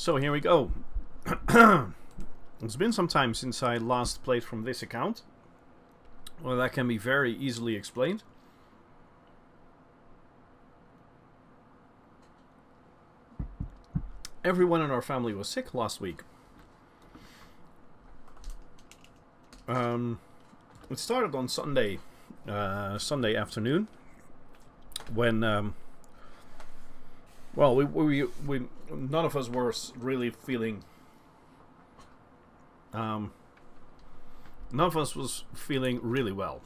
So here we go. It's been some time since I last played from this account. Well, that can be very easily explained. Everyone in our family was sick last week. It started on Sunday afternoon, when well, we none of us were really feeling. None of us was feeling really well,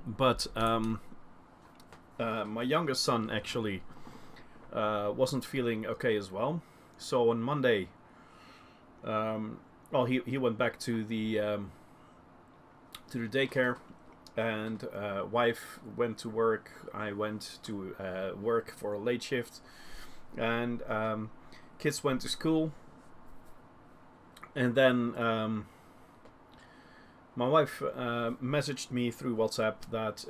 but my youngest son actually wasn't feeling okay as well. So on Monday, well, he went back to the daycare, and wife went to work. I went to work for a late shift, and kids went to school. And then my wife messaged me through WhatsApp that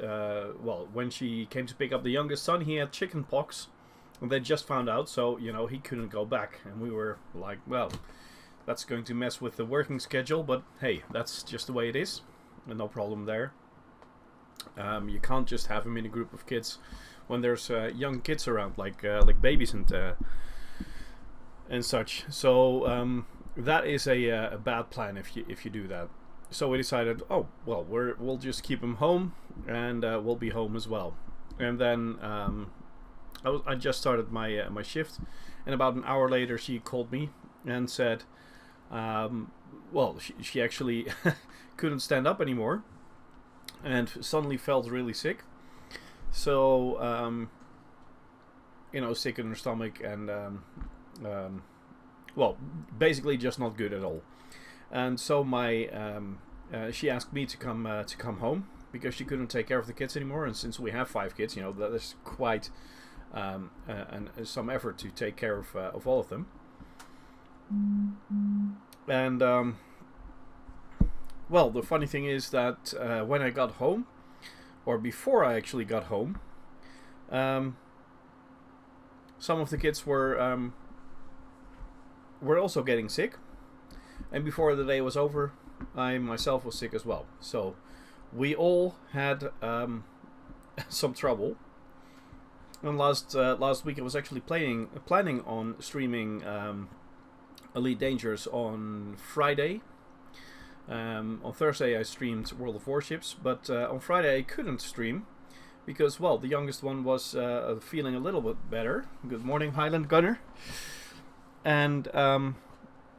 well, when she came to pick up the youngest son, he had chicken pox. And they just found out, so, you know, he couldn't go back. And we were like, well, that's going to mess with the working schedule, but hey, that's just the way it is. And no problem there. You can't just have him in a group of kids when there's young kids around, like babies and such. So that is a bad plan if you do that. So we decided, oh well, we'll just keep him home, and we'll be home as well. And then I just started my my shift, and about an hour later she called me and said, well, she actually couldn't stand up anymore, and suddenly felt really sick. So you know, sick in her stomach, and well, basically just not good at all. And so my she asked me to come home, because she couldn't take care of the kids anymore. And since we have 5 kids, you know, that is quite and some effort to take care of all of them. And well, the funny thing is that when I got home, or before I actually got home, some of the kids were also getting sick, and before the day was over, I myself was sick as well. So we all had some trouble. And last week I was actually planning on streaming Elite Dangerous on Friday. On Thursday I streamed World of Warships, but on Friday I couldn't stream because, well, the youngest one was feeling a little bit better. Good morning, Highland Gunner. And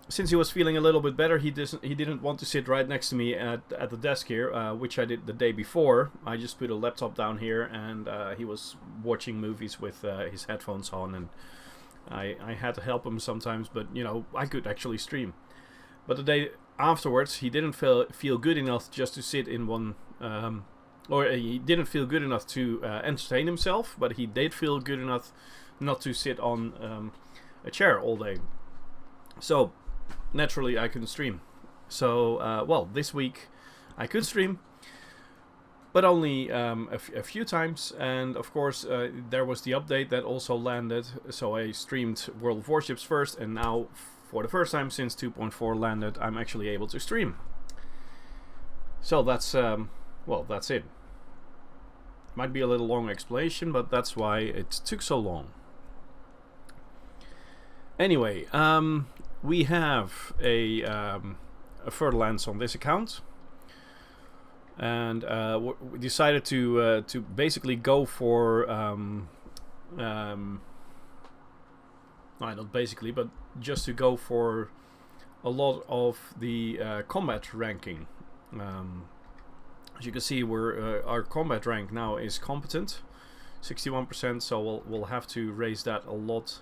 since he was feeling a little bit better, he didn't want to sit right next to me at the desk here, which I did the day before. I just put a laptop down here, and he was watching movies with his headphones on, and I had to help him sometimes, but, you know, I could actually stream. But the day afterwards, he didn't feel good enough just to sit in one, or he didn't feel good enough to entertain himself, but he did feel good enough not to sit on a chair all day. So naturally I couldn't stream. So well, this week I could stream, but only a few times. And of course there was the update that also landed, so I streamed World of Warships first, and now for the first time since 2.4 landed, I'm actually able to stream. So that's well, that's it. Might be a little long explanation, but that's why it took so long. Anyway, we have a Fer-de-Lance on this account, and we decided to basically go for not basically, but just to go for a lot of the combat ranking. As you can see, our combat rank now is competent, 61%. So we'll have to raise that a lot.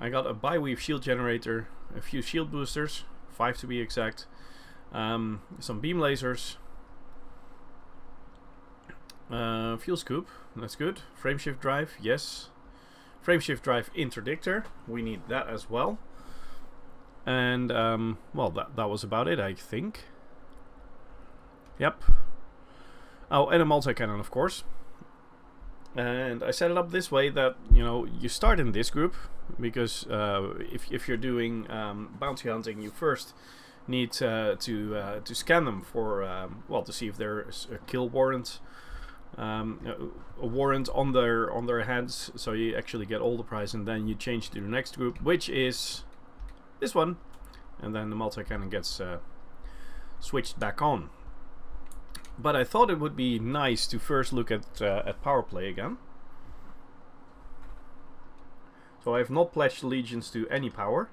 I got a bi-weave shield generator, a few shield boosters, 5 to be exact, some beam lasers, fuel scoop, that's good, frameshift drive, yes, frameshift drive interdictor, we need that as well, and well, that was about it, I think. Yep. Oh, and a multi-cannon, of course. And I set it up this way that, you know, you start in this group, because if you're doing bounty hunting, you first need to scan them for well, to see if there's a kill warrant, a warrant on their heads, so you actually get all the prize, and then you change to the next group, which is this one, and then the multi-cannon gets switched back on. But I thought it would be nice to first look at power play again. So I have not pledged allegiance to any power.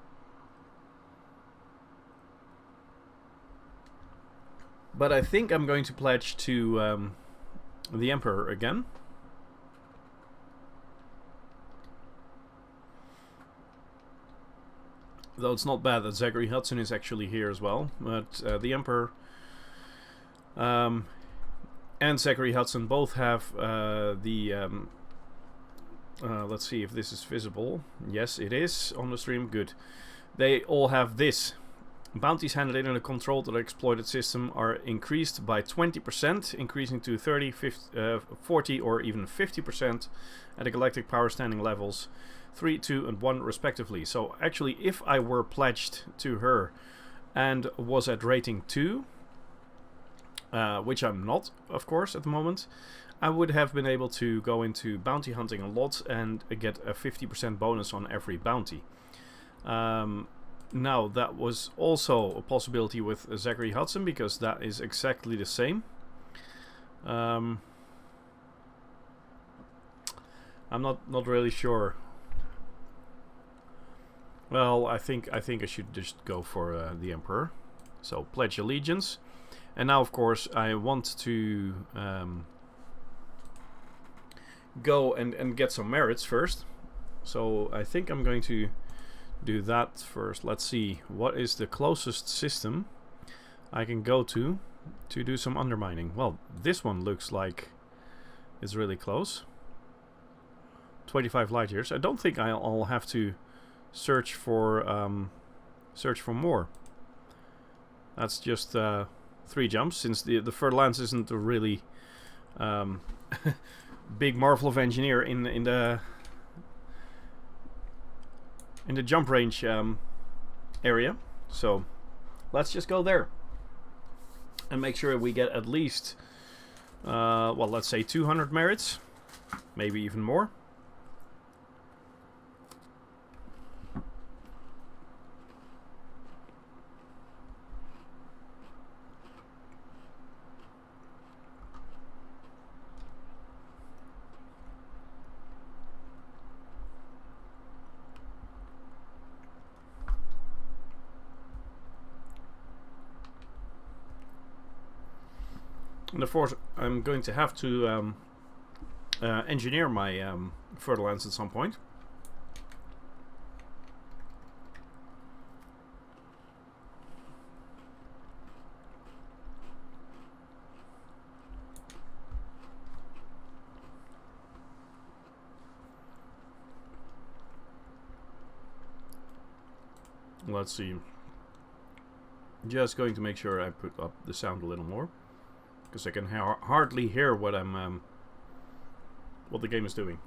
But I think I'm going to pledge to the Emperor again. Though it's not bad that Zachary Hudson is actually here as well. But the Emperor and Zachary Hudson both have let's see if this is visible. Yes, it is on the stream. Good. They all have this. Bounties handled in a controlled or exploited system are increased by 20%, increasing to 30, 50, 40 or even 50% at the galactic power standing levels 3, 2 and 1 respectively. So actually, if I were pledged to her and was at rating 2, which I'm not, of course, at the moment, I would have been able to go into bounty hunting a lot and get a 50% bonus on every bounty. Now, that was also a possibility with Zachary Hudson, because that is exactly the same. I'm not really sure. Well, I think I should just go for the Emperor. So pledge allegiance, and now of course I want to go and get some merits first. So I think I'm going to do that first. Let's see, what is the closest system I can go to do some undermining? Well, this one looks like it's really close. 25 light years. I don't think I'll have to search for more. That's just 3 jumps, since the Fer-de-Lance isn't a really big marvel of engineer in the jump range area. So let's just go there and make sure we get at least well, let's say 200 merits, maybe even more. And of course, I'm going to have to engineer my Fer-de-Lance at some point. Let's see. Just going to make sure I put up the sound a little more, because I can hardly hear what what the game is doing.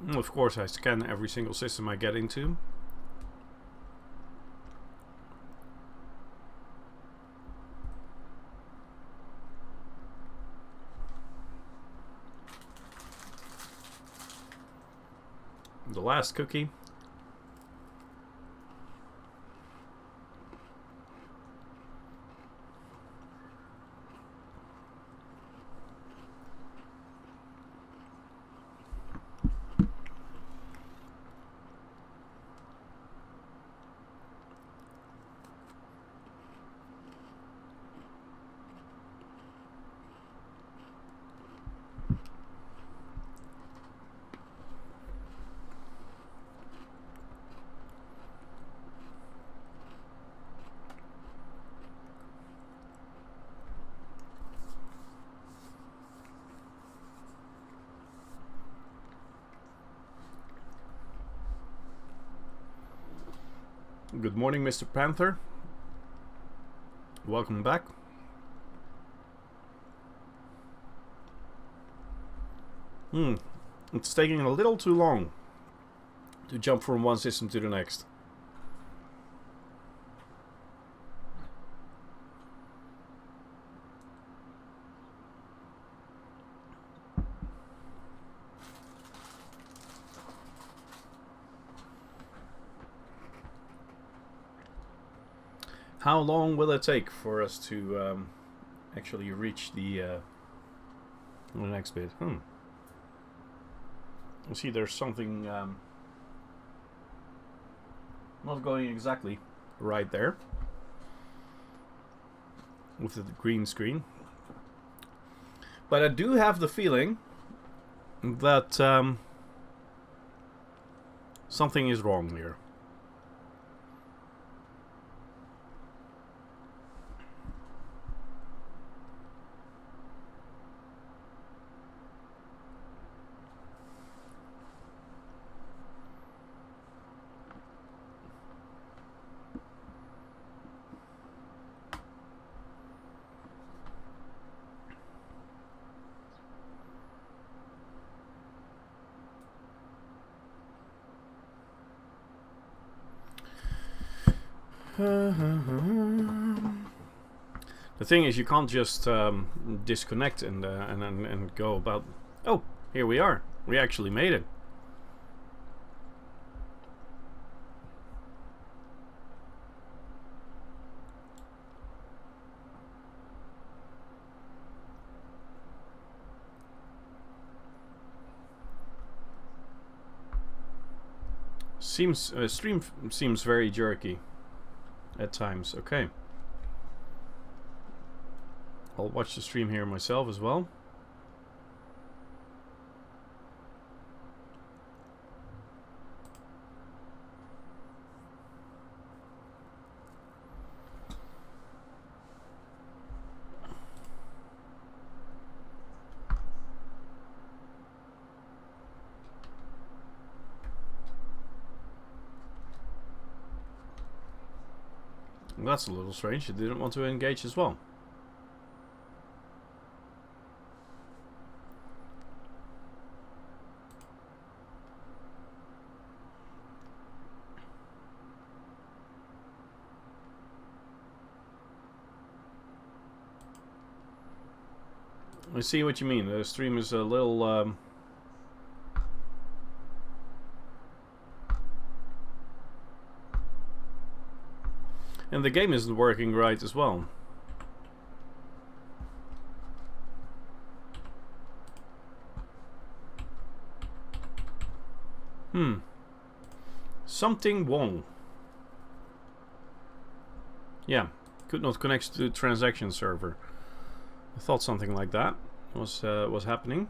Of course, I scan every single system I get into. The last cookie. Good morning, Mr. Panther. Welcome back. It's taking a little too long to jump from one system to the next. How long will it take for us to actually reach the next bit? You see, there's something not going exactly right there with the green screen, but I do have the feeling that something is wrong here. The thing is, you can't just disconnect and go about. Oh, here we are. We actually made it. Stream seems very jerky at times. Okay. I'll watch the stream here myself as well. That's a little strange. It didn't want to engage as well. I see what you mean. The stream is a little and the game isn't working right as well. Something wrong. Yeah, could not connect to the transaction server. I thought something like that was happening.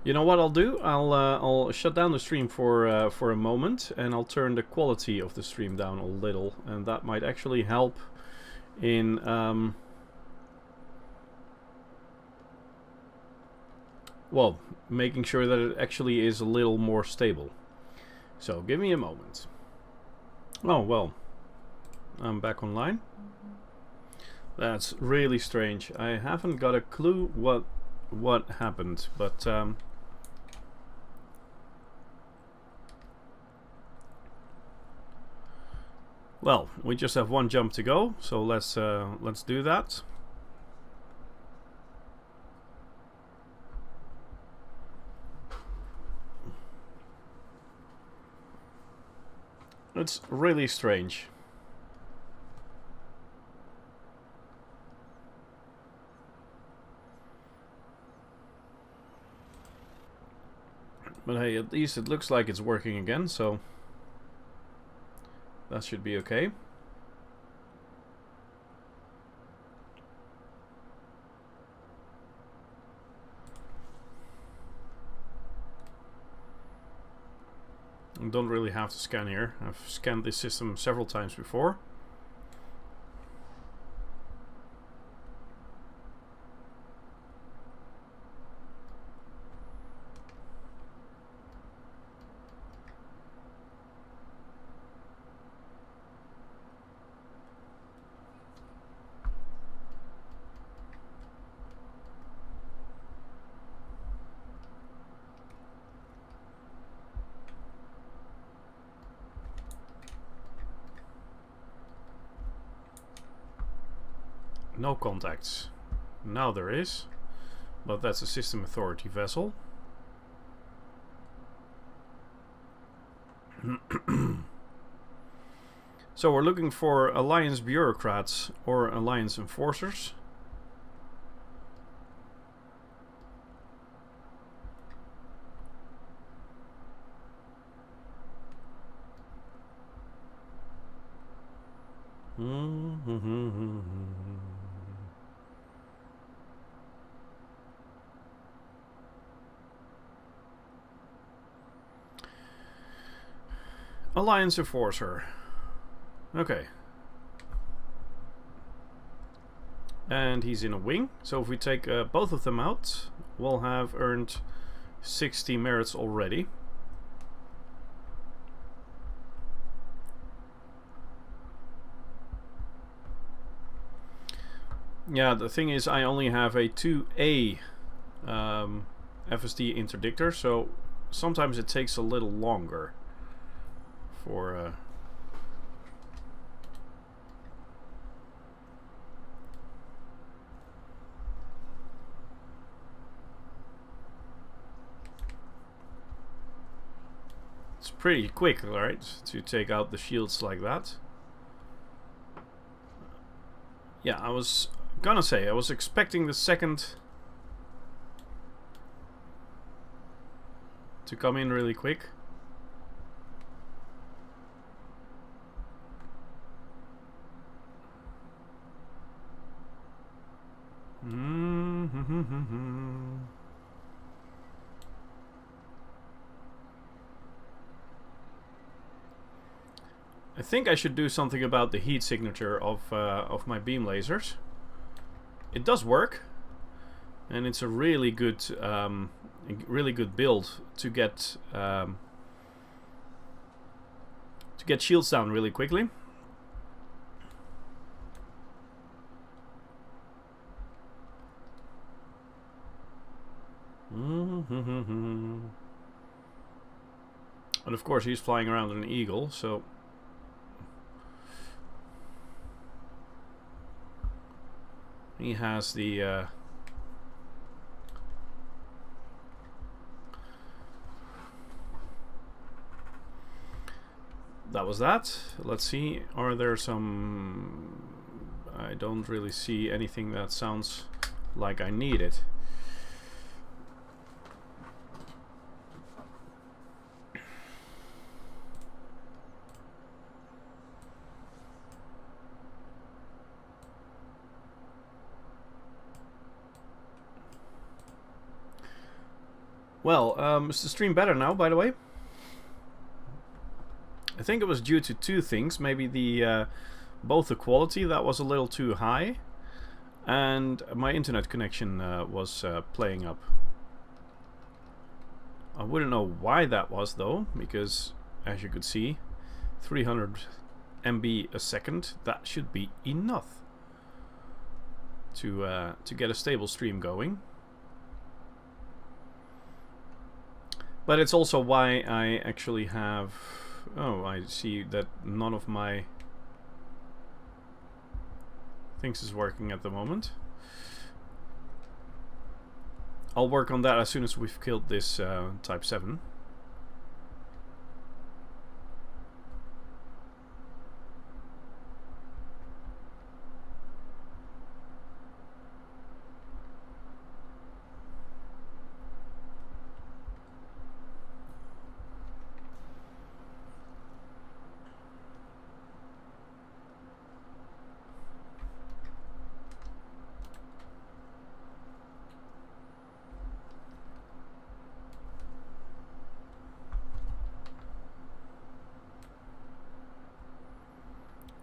You know what I'll do? I'll shut down the stream for a moment, and I'll turn the quality of the stream down a little, and that might actually help in well, making sure that it actually is a little more stable. So give me a moment. Oh well, I'm back online. That's really strange. I haven't got a clue what happened, but well, we just have one jump to go, so let's do that. It's really strange. But hey, at least it looks like it's working again, so that should be okay. I don't really have to scan here. I've scanned this system several times before. No contacts. Now there is, but that's a system authority vessel. So we're looking for alliance bureaucrats or alliance enforcers. Alliance enforcer. Okay. And he's in a wing. So if we take both of them out, we'll have earned 60 merits already. Yeah, the thing is I only have a 2A FSD interdictor, so sometimes it takes a little longer for it's pretty quick, right, to take out the shields like that. Yeah, I was gonna say, I was expecting the second to come in really quick. I think I should do something about the heat signature of my beam lasers. It does work, and it's a really good build to get shields down really quickly. And of course he's flying around in an eagle, so he has the that was that. Let's see, are there some... I don't really see anything that sounds like I need it. Well, is the stream better now, by the way? I think it was due to two things. Maybe the both the quality that was a little too high, and my internet connection was playing up. I wouldn't know why that was though, because as you could see, 300 MB a second, that should be enough to get a stable stream going. But it's also why I actually have... Oh, I see that none of my things is working at the moment. I'll work on that as soon as we've killed this Type 7.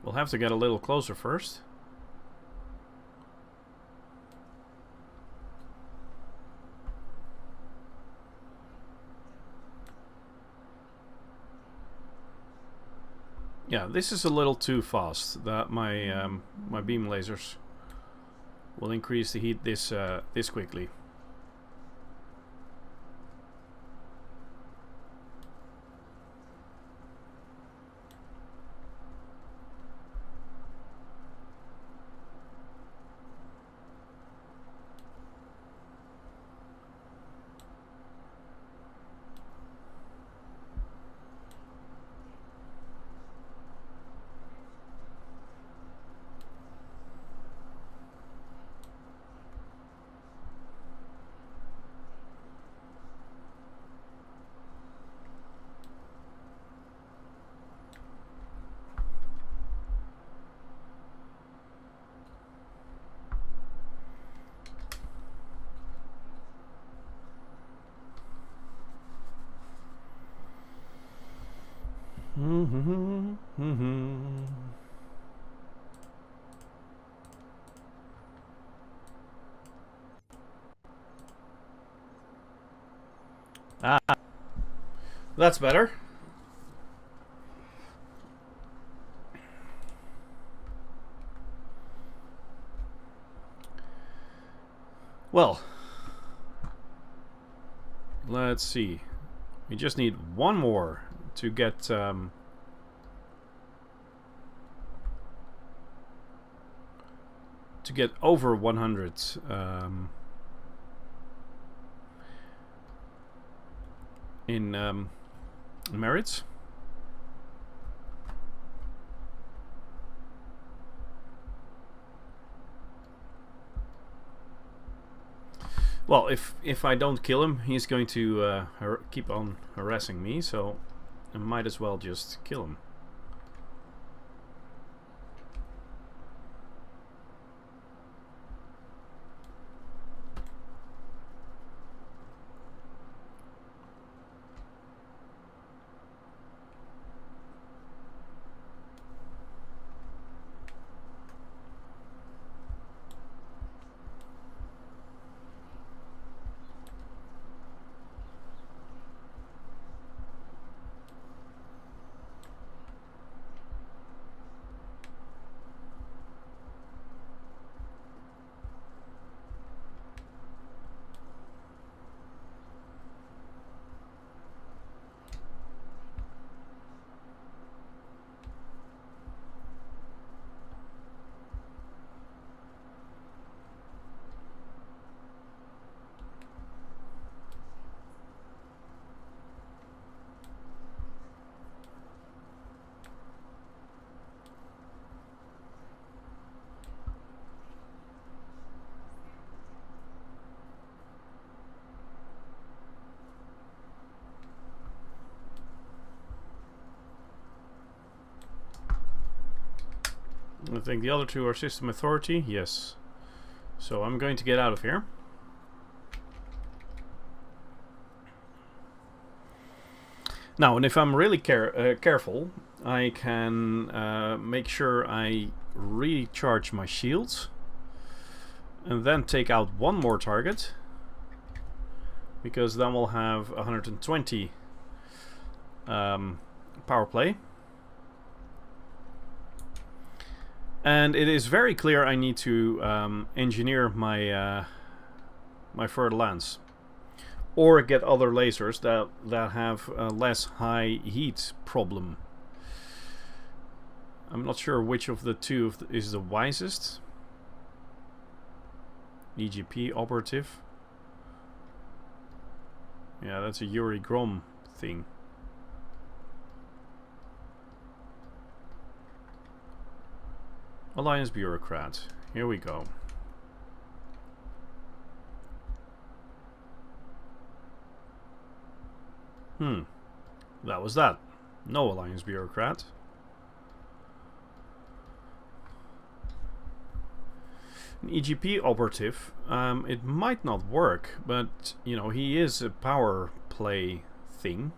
We'll have to get a little closer first. Yeah, this is a little too fast. That my my beam lasers will increase the heat this quickly. Ah, that's better. Well, let's see. We just need one more to get to get over 100 in merits. Well, if I don't kill him, he's going to keep on harassing me, so I might as well just kill him. I think the other two are System Authority, yes. So I'm going to get out of here. Now, and if I'm really careful, I can make sure I recharge my shields and then take out one more target, because then we'll have 120 power play. And it is very clear I need to engineer my my Fer-de-Lance, or get other lasers that have a less high heat problem. I'm not sure which of the two is the wisest. EGP operative. Yeah, that's a Yuri Grom thing. Alliance Bureaucrat. Here we go. That was that. No Alliance Bureaucrat. An EGP operative. It might not work, but you know, he is a power play thing.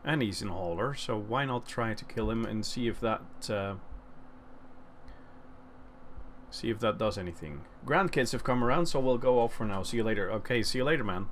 And he's in hauler, so why not try to kill him and see if that does anything. Grandkids have come around, so we'll go off for now. See you later. Okay, see you later, man.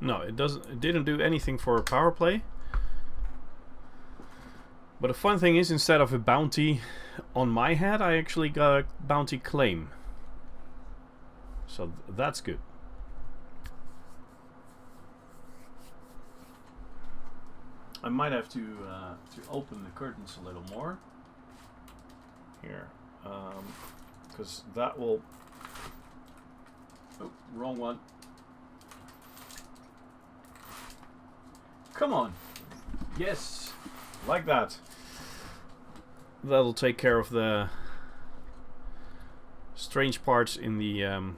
No, it doesn't. It didn't do anything for power play, But the fun thing is, instead of a bounty on my head, I actually got a bounty claim. So that's good. I might have to open the curtains a little more here, because that will. Oh, wrong one. Come on. Yes, like that. That'll take care of the strange parts in the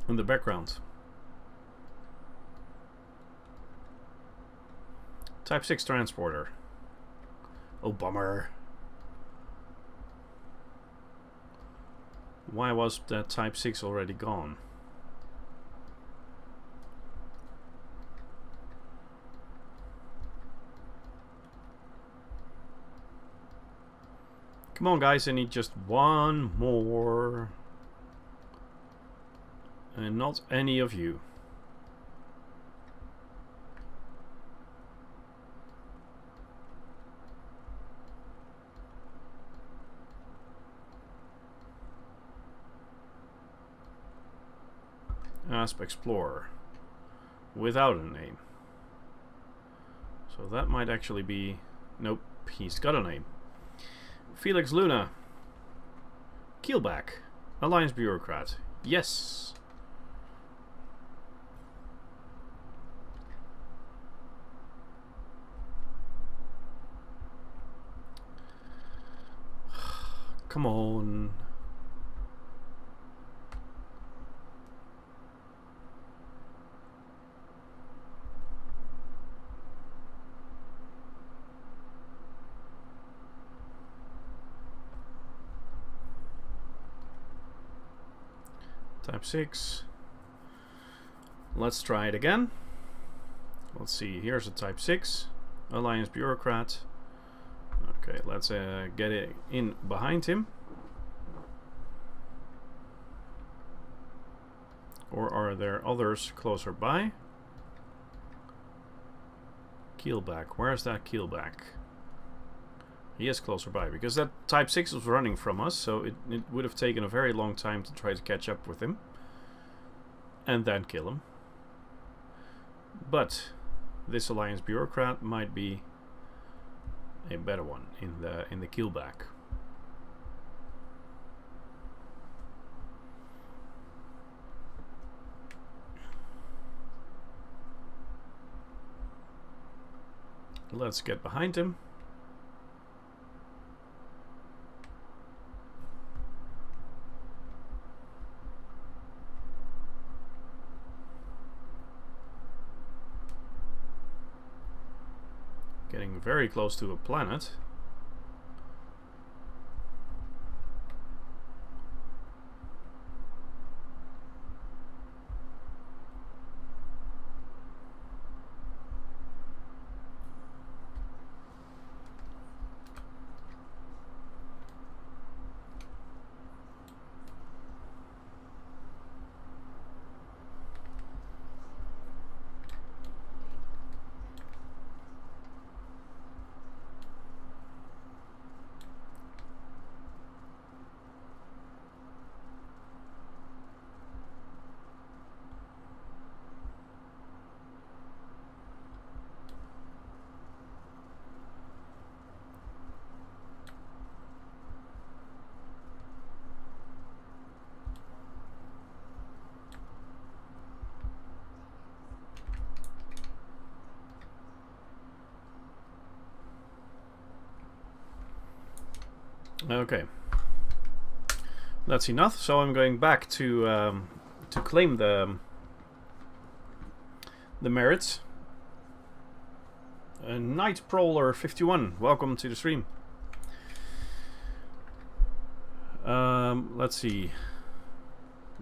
background. Type 6 transporter. Oh, bummer. Why was that Type 6 already gone? Come on, guys, I need just one more. And not any of you. ASP Explorer. Without a name. So that might actually be... Nope, he's got a name. Felix Luna. Keelback. Alliance Bureaucrat. Yes. Come on. Type 6. Let's try it again. Let's see, here's a Type 6. Alliance Bureaucrat. Okay, let's get it in behind him. Or are there others closer by? Keelback, where's that Keelback? He is closer by, because that Type 6 was running from us, so it would have taken a very long time to try to catch up with him. And then kill him. But this Alliance Bureaucrat might be a better one in the Keelback. Let's get behind him. Getting very close to a planet. Okay, that's enough. So I'm going back to claim the merits. Night Prowler 51, welcome to the stream. Let's see.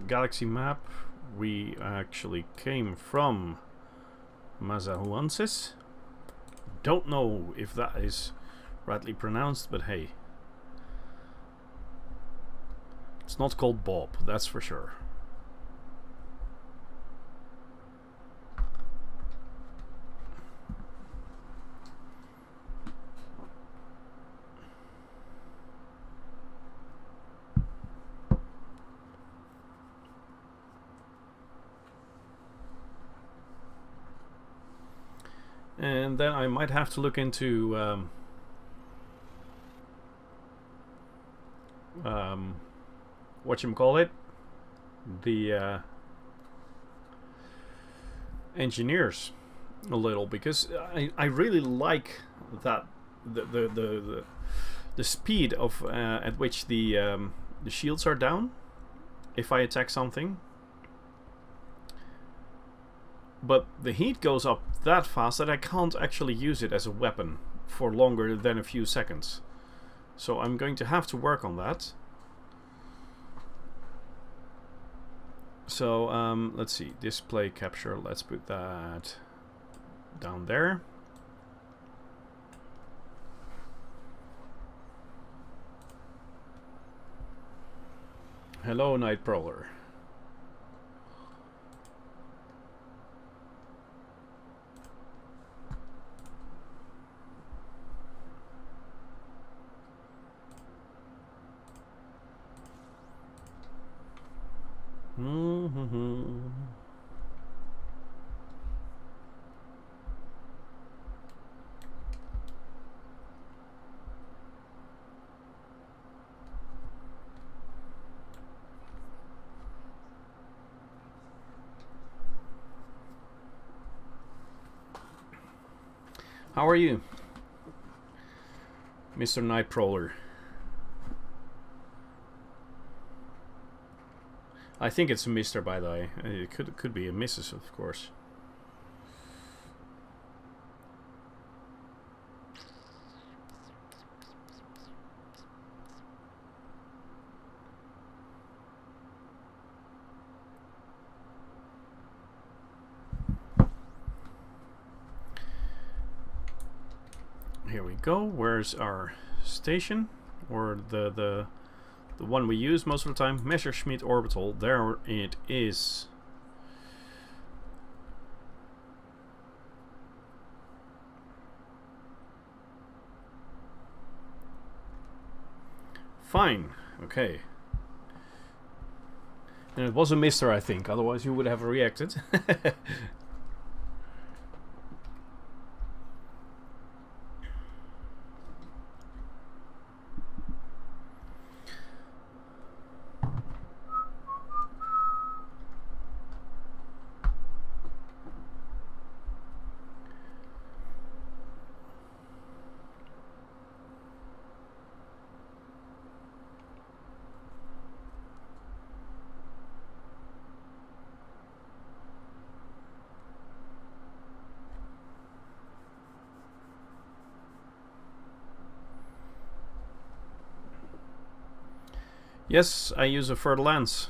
Galaxy map. We actually came from Mazahuansis. Don't know if that is rightly pronounced, but hey. It's not called Bob, that's for sure. And then I might have to look into whatchamacallit, the engineers a little, because I really like that the speed of at which the shields are down if I attack something, but the heat goes up that fast that I can't actually use it as a weapon for longer than a few seconds. So I'm going to have to work on that. So let's see, display capture, let's put that down there. Hello, Night Prowler. How are you, Mr. Night Prowler? I think it's a Mr. by the way. It could be a Mrs. of course. Here we go. Where's our station, or the one we use most of the time? Messerschmitt orbital. There it is. Fine. Okay. And it was a Mister, I think. Otherwise, you would have reacted. Yes, I use a Fer-de-Lance,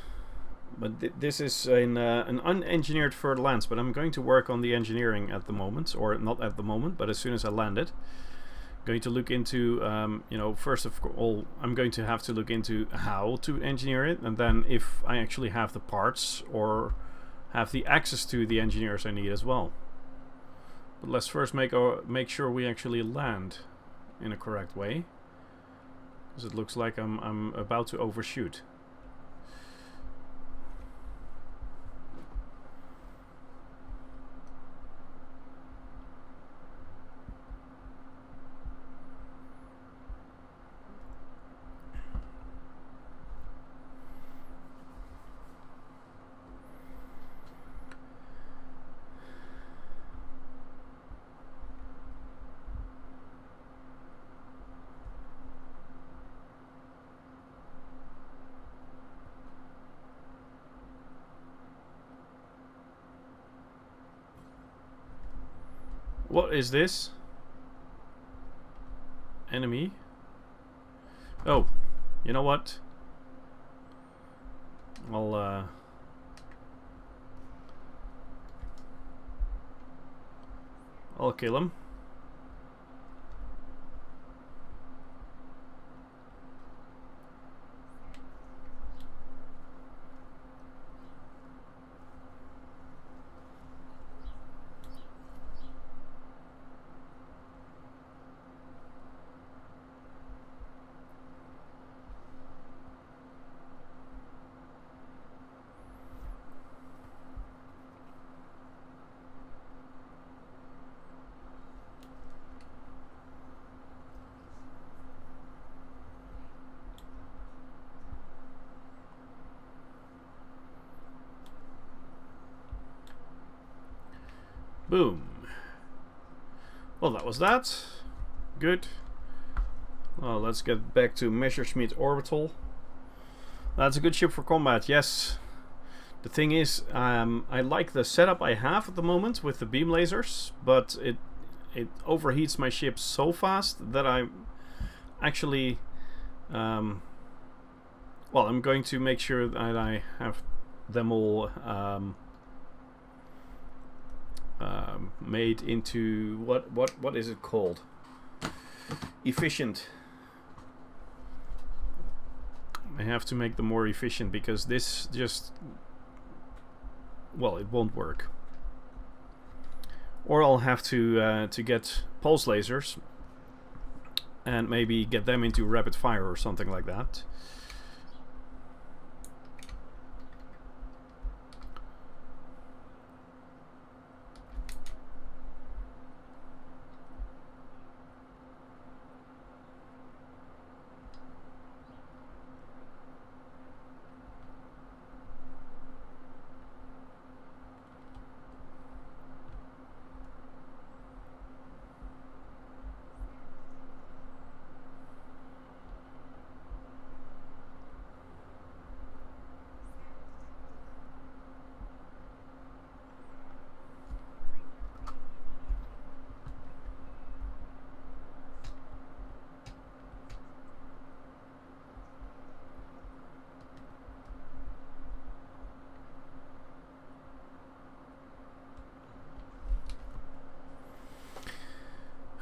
but this is an unengineered Fer-de-Lance, but I'm going to work on the engineering at the moment, or not at the moment, but as soon as I land it. Going to look into, you know, first of all, I'm going to have to look into how to engineer it, and then if I actually have the parts or have the access to the engineers I need as well. But let's first make sure we actually land in a correct way. It looks like I'm about to overshoot. What is this? Enemy? Oh, you know what? I'll kill him. Boom. Well, that was that. Good. Well, let's get back to Messerschmitt Orbital. That's a good ship for combat, yes. The thing is, I like the setup I have at the moment with the beam lasers, but it overheats my ship so fast that I actually... well, I'm going to make sure that I have them all made into... What is it called? Efficient. I have to make them more efficient because this just... well, it won't work. Or I'll have to get pulse lasers and maybe get them into rapid fire or something like that.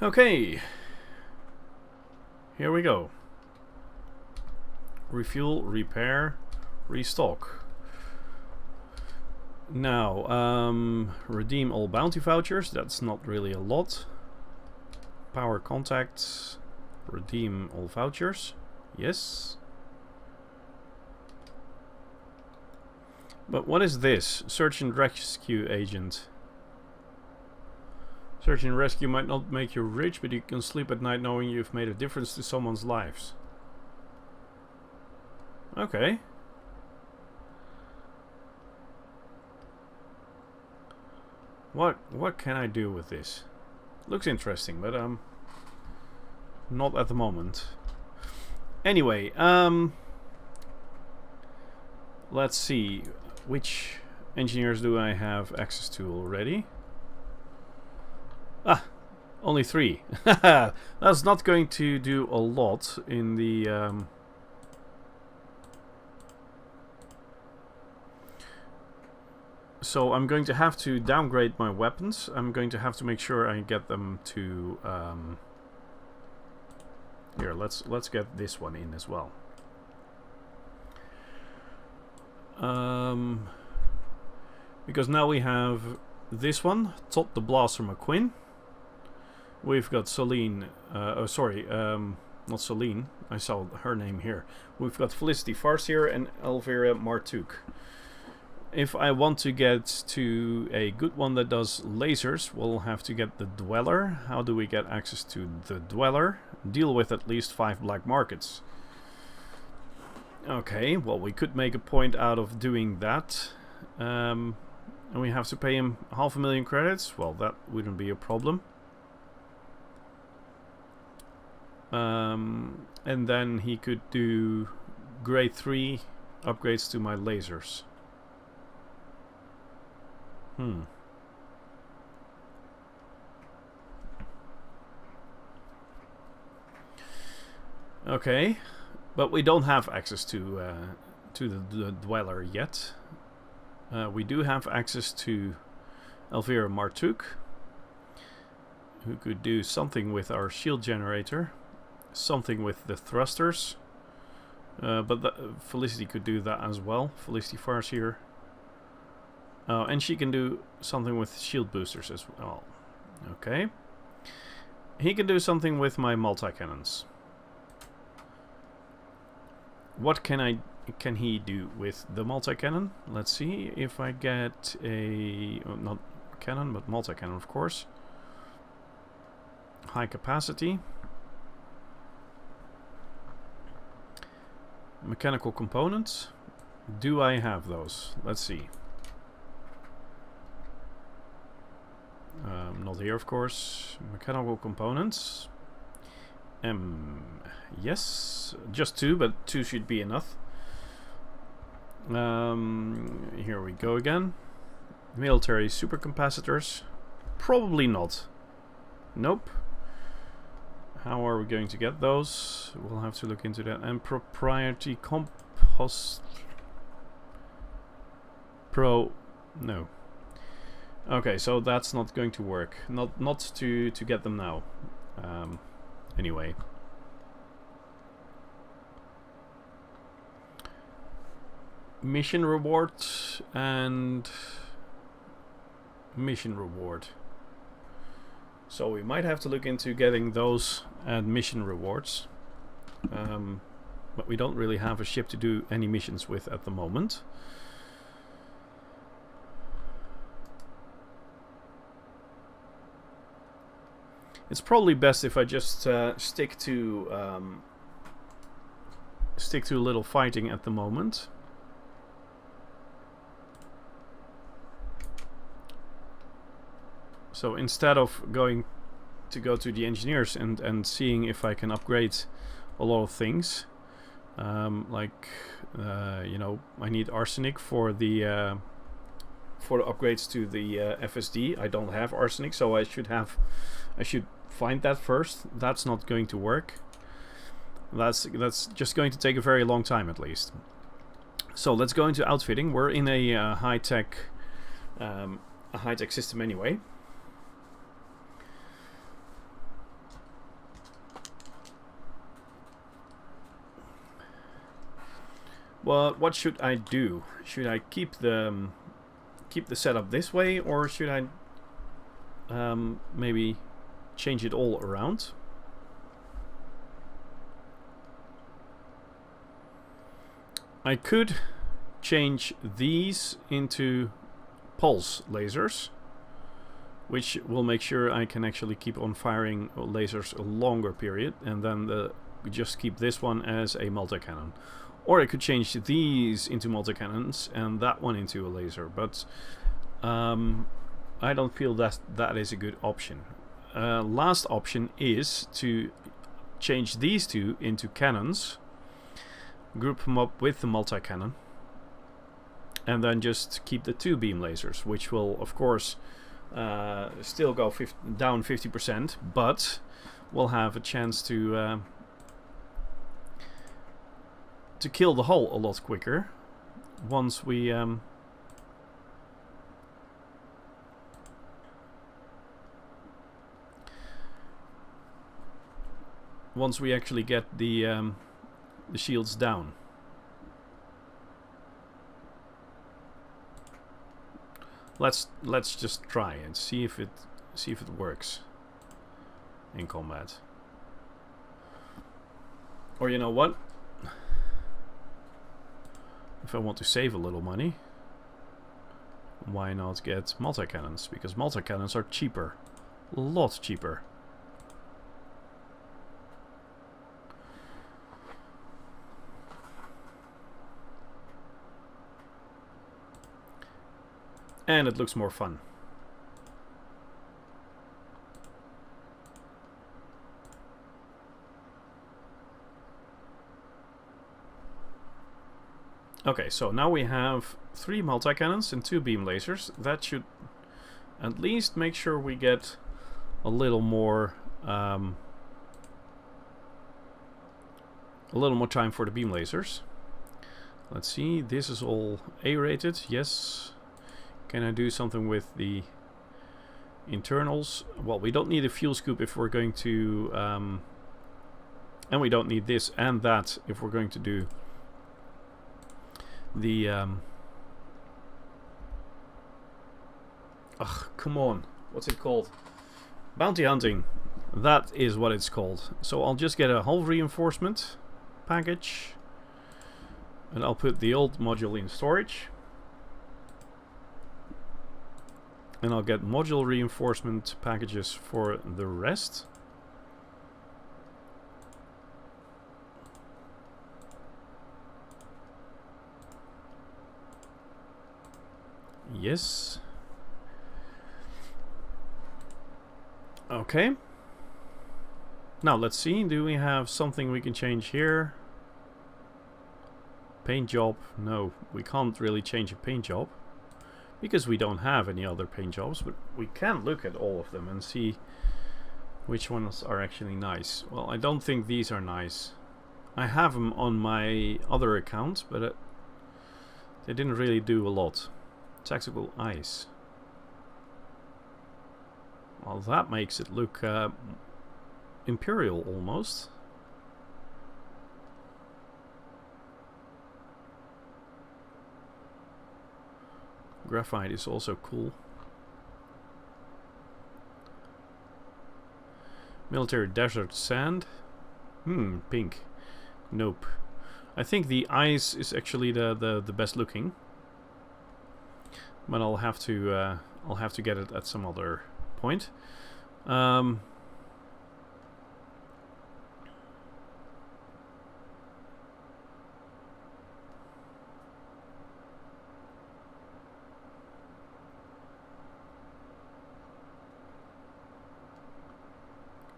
Okay, here we go. Refuel, repair, restock. Now, redeem all bounty vouchers. That's not really a lot. Power contacts. Redeem all vouchers. Yes. But what is this? Search and rescue agent. Search and rescue might not make you rich, but you can sleep at night knowing you've made a difference to someone's lives. Okay. What can I do with this? Looks interesting, but not at the moment. Anyway, let's see. Which engineers do I have access to already? Ah, only 3. That's not going to do a lot in the... So I'm going to have to downgrade my weapons. I'm going to have to make sure I get them to... Here, let's get this one in as well. Because now we have this one, Todd the Blaster McQueen. We've got Celine, oh sorry, not Celine, I saw her name here. We've got Felicity Farseer and Elvira Martuk. If I want to get to a good one that does lasers, we'll have to get the Dweller. How do we get access to the Dweller? Deal with at least 5 black markets. Okay, well we could make a point out of doing that. And we have to pay him 500,000 credits. Well, that wouldn't be a problem. And then he could do grade 3 upgrades to my lasers. Okay, but we don't have access to the Dweller yet. We do have access to Elvira Martuk, who could do something with our shield generator, something with the thrusters, but Felicity could do that as well. Felicity Farseer. And she can do something with shield boosters as well. Okay. He can do something with my multi-cannons. What can he do with the multi-cannon? Let's see if I get a... not cannon, but multi-cannon, of course. High capacity. Mechanical components. Do I have those? Let's see. Not here, of course. Mechanical components. Yes, just 2, but 2 should be enough. Here we go again. Military supercapacitors. Probably not. Nope. How are we going to get those? We'll have to look into that. And proprietary compost... No. Okay, so that's not going to work. Not to get them now. Anyway. Mission reward and mission reward. So we might have to look into getting those and mission rewards. But we don't really have a ship to do any missions with at the moment. It's probably best if I just stick to a little fighting at the moment. So instead of going to the engineers and seeing if I can upgrade a lot of things, like you know, I need arsenic for the upgrades to the FSD. I don't have arsenic, so I should find that first. That's not going to work. That's just going to take a very long time at least. So let's go into outfitting. We're in a high-tech system anyway. Well, what should I do? Should I keep the setup this way, or should I maybe change it all around? I could change these into pulse lasers, which will make sure I can actually keep on firing lasers a longer period, and then just keep this one as a multi-cannon. Or I could change these into multi-cannons and that one into a laser, but I don't feel that is a good option. Last option is to change these two into cannons, group them up with the multi-cannon, and then just keep the 2 beam lasers, which will of course still go down 50%, but we'll have a chance to kill the hull a lot quicker once we actually get the shields down. Let's just try and see if it works in combat. Or you know what? If I want to save a little money, why not get multi-cannons? Because multi-cannons are cheaper. A lot cheaper. And it looks more fun. Okay, so now we have 3 multi-cannons and 2 beam lasers. That should at least make sure we get a little more time for the beam lasers. Let's see, this is all A-rated, yes. Can I do something with the internals? Well, we don't need a fuel scoop if we're going to and we don't need this and that if we're going to do the come on, what's it called? Bounty hunting. That is what it's called. So I'll just get a hull reinforcement package, and I'll put the old module in storage, and I'll get module reinforcement packages for the rest. Yes. Okay. Now let's see, do we have something we can change here? Paint job. No, we can't really change a paint job because we don't have any other paint jobs, but we can look at all of them and see which ones are actually nice. Well, I don't think these are nice. I have them on my other account, but they didn't really do a lot. Tactical ice. Well, that makes it look imperial almost. Graphite is also cool. Military desert sand. Pink. Nope. I think the ice is actually the best looking. But I'll have to get it at some other point.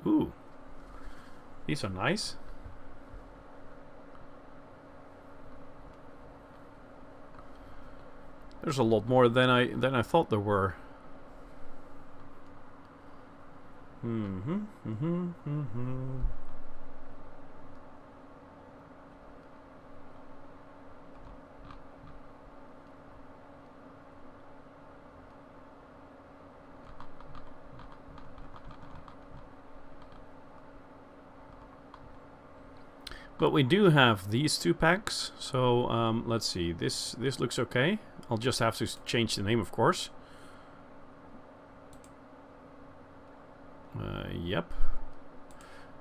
Ooh, these are nice. There's a lot more than I thought there were. But we do have these two packs, so let's see. This looks okay. I'll just have to change the name, of course. Yep.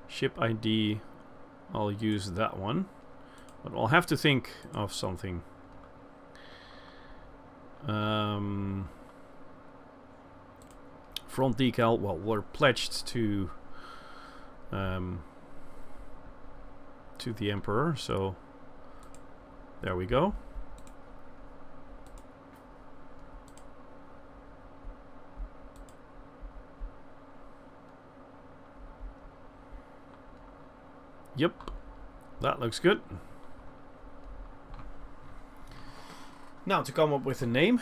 Ship ID. I'll use that one, but I'll have to think of something. Front decal. Well, we're pledged to the Emperor, so there we go. Yep, that looks good. Now to come up with a name.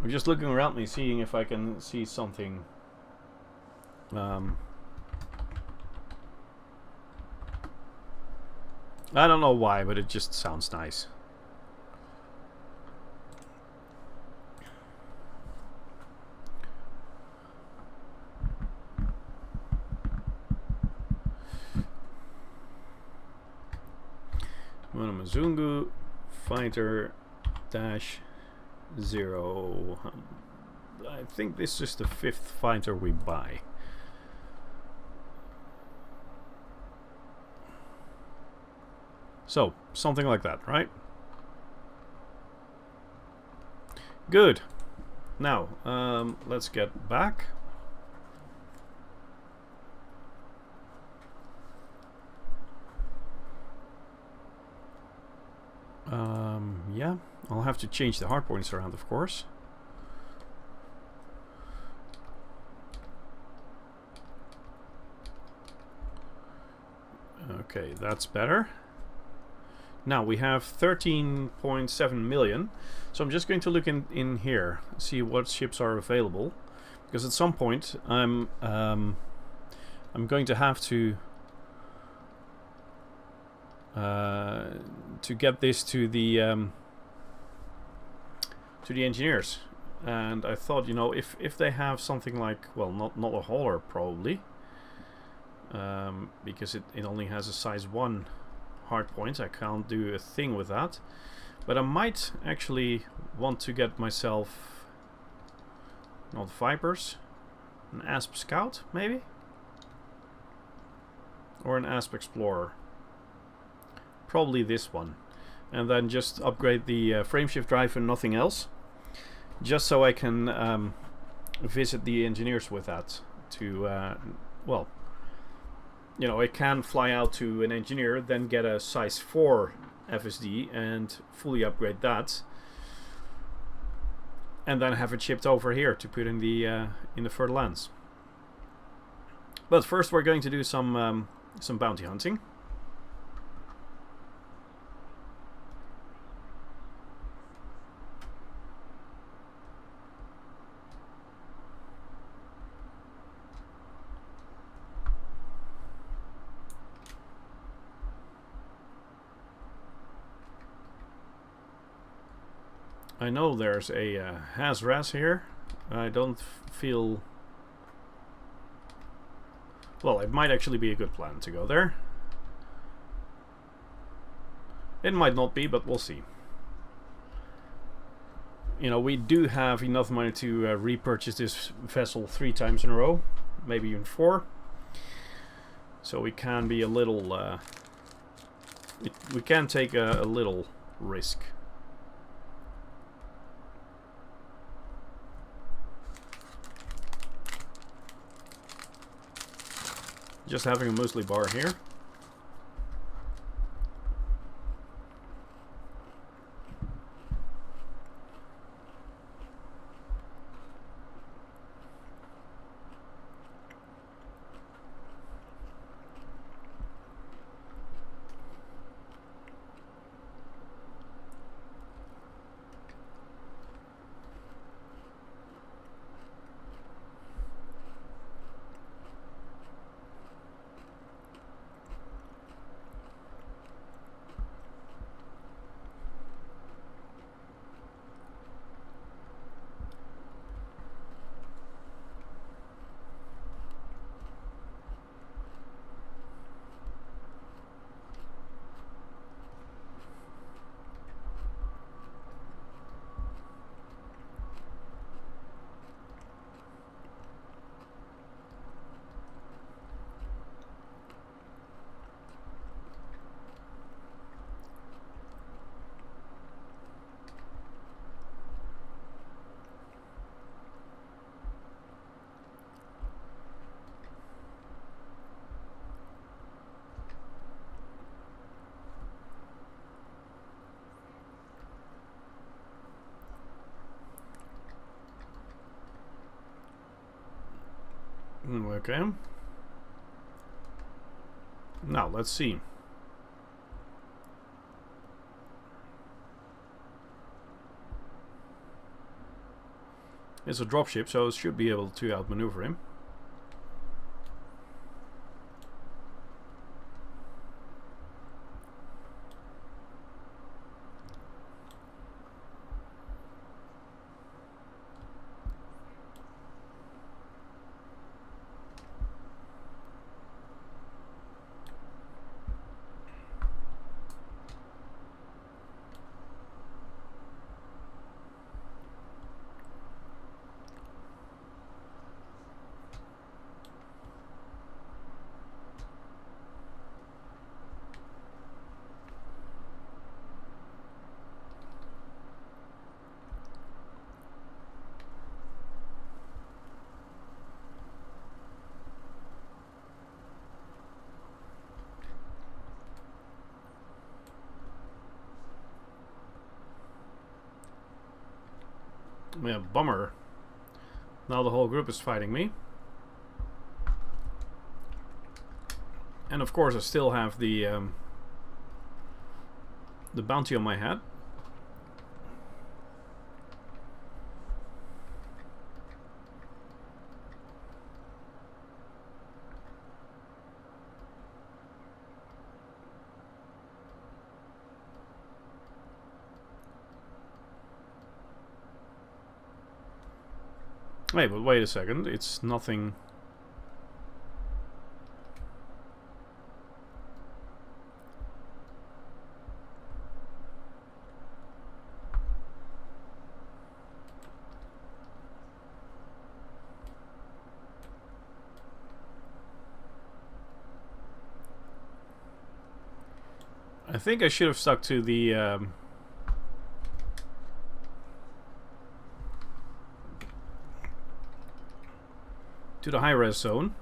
I'm just looking around me, seeing if I can see something. I don't know why, but it just sounds nice. Bwana-Mzungu Fighter Dash 0. I think this is the 5th fighter we buy. So, something like that, right? Good. Now, let's get back. Yeah, I'll have to change the hardpoints around, of course. Okay, that's better. Now we have 13.7 million, so I'm just going to look in here, see what ships are available, because at some point I'm going to have to get this to the engineers, and I thought, you know, if they have something like, well, not a hauler probably, because it only has a size 1 hardpoint. I can't do a thing with that, but I might actually want to get myself, not Vipers, an ASP Scout maybe, or an ASP Explorer, probably this one, and then just upgrade the frameshift drive and nothing else, just so I can visit the engineers with that to well, you know, it can fly out to an engineer, then get a size 4 FSD and fully upgrade that, and then have it shipped over here to put in the Fer-de-Lance. But first, we're going to do some bounty hunting. I know there's a Hazras here. I don't feel... Well, it might actually be a good plan to go there. It might not be, but we'll see. You know, we do have enough money to repurchase this vessel 3 times in a row. Maybe even 4. So we can be a little... we can take a little risk. Just having a muesli bar here. Okay. Now, let's see. It's a dropship, so it should be able to outmaneuver him. Yeah, bummer. Now the whole group is fighting me. And of course I still have the bounty on my head. Hey, but wait a second, it's nothing... I think I should have stuck to the high-res zone.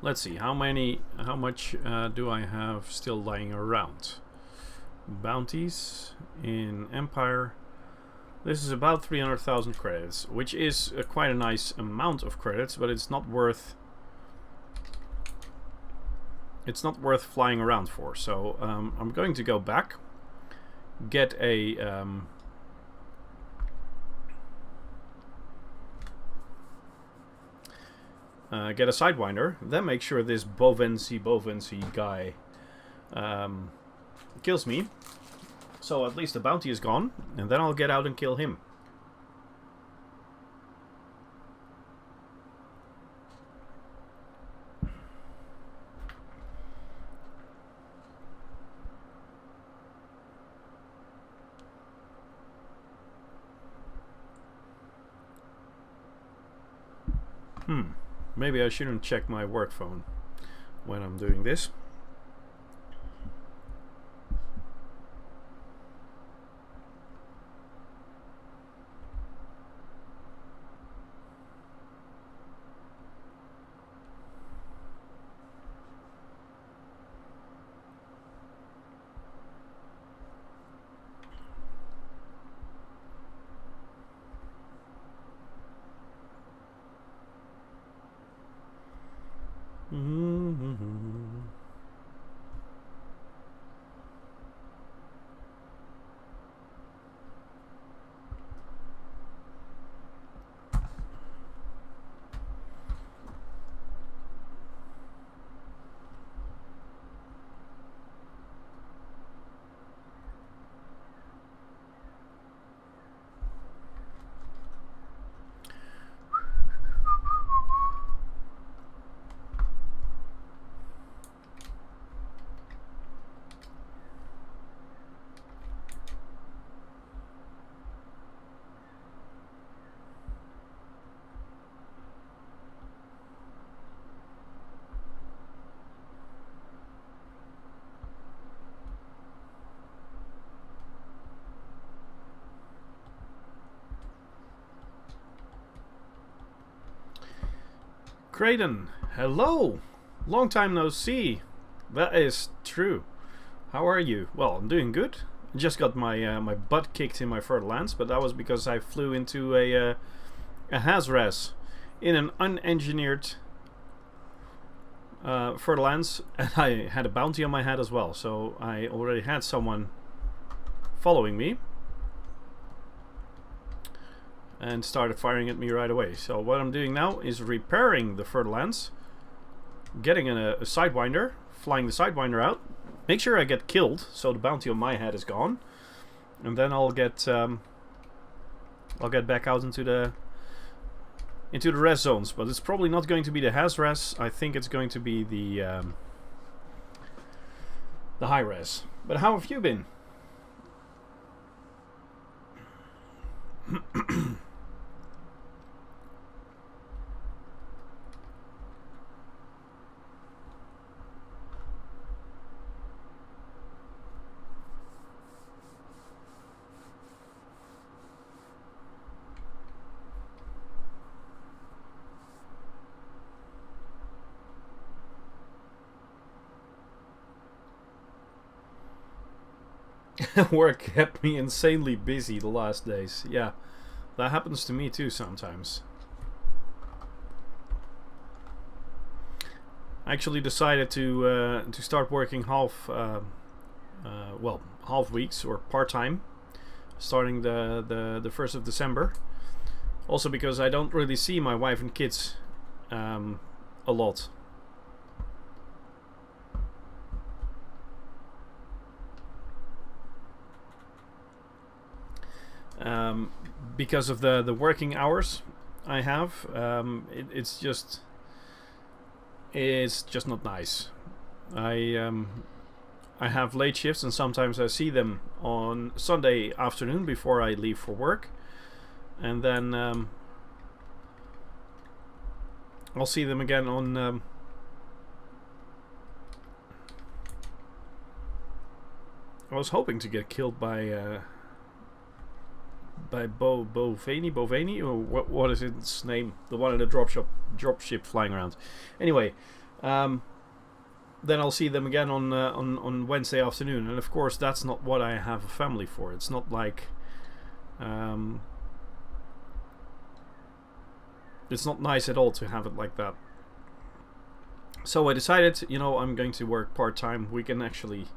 let's see, how much do I have still lying around? Bounties in Empire. This is about 300,000 credits, which is quite a nice amount of credits, but it's not worth flying around for. So I'm going to go back, get a Sidewinder, then make sure this Bovensi guy kills me. So at least the bounty is gone, and then I'll get out and kill him. Maybe I shouldn't check my work phone when I'm doing this. Creighton, hello! Long time no see. That is true. How are you? Well, I'm doing good. I just got my my butt kicked in my Fer-de-Lance, but that was because I flew into a Hazres in an unengineered Fer-de-Lance, and I had a bounty on my head as well. So I already had someone following me and started firing at me right away. So what I'm doing now is repairing the Fer-de-Lance, getting a Sidewinder, flying the Sidewinder out, make sure I get killed so the bounty on my head is gone, and then I'll get back out into the res zones. But it's probably not going to be the Haz-res. I think it's going to be the high res. But how have you been? Work kept me insanely busy the last days. Yeah, that happens to me too sometimes. I actually decided to start working half weeks or part-time, starting the 1st of December. Also because I don't really see my wife and kids a lot. Because of the working hours I have, it's just not nice. I have late shifts, and sometimes I see them on Sunday afternoon before I leave for work, and then I'll see them again on I was hoping to get killed by Bovani, or what is its name? The one in the dropship flying around. Anyway, then I'll see them again on Wednesday afternoon. And of course, that's not what I have a family for. It's not like it's not nice at all to have it like that. So I decided, you know, I'm going to work part-time. We can actually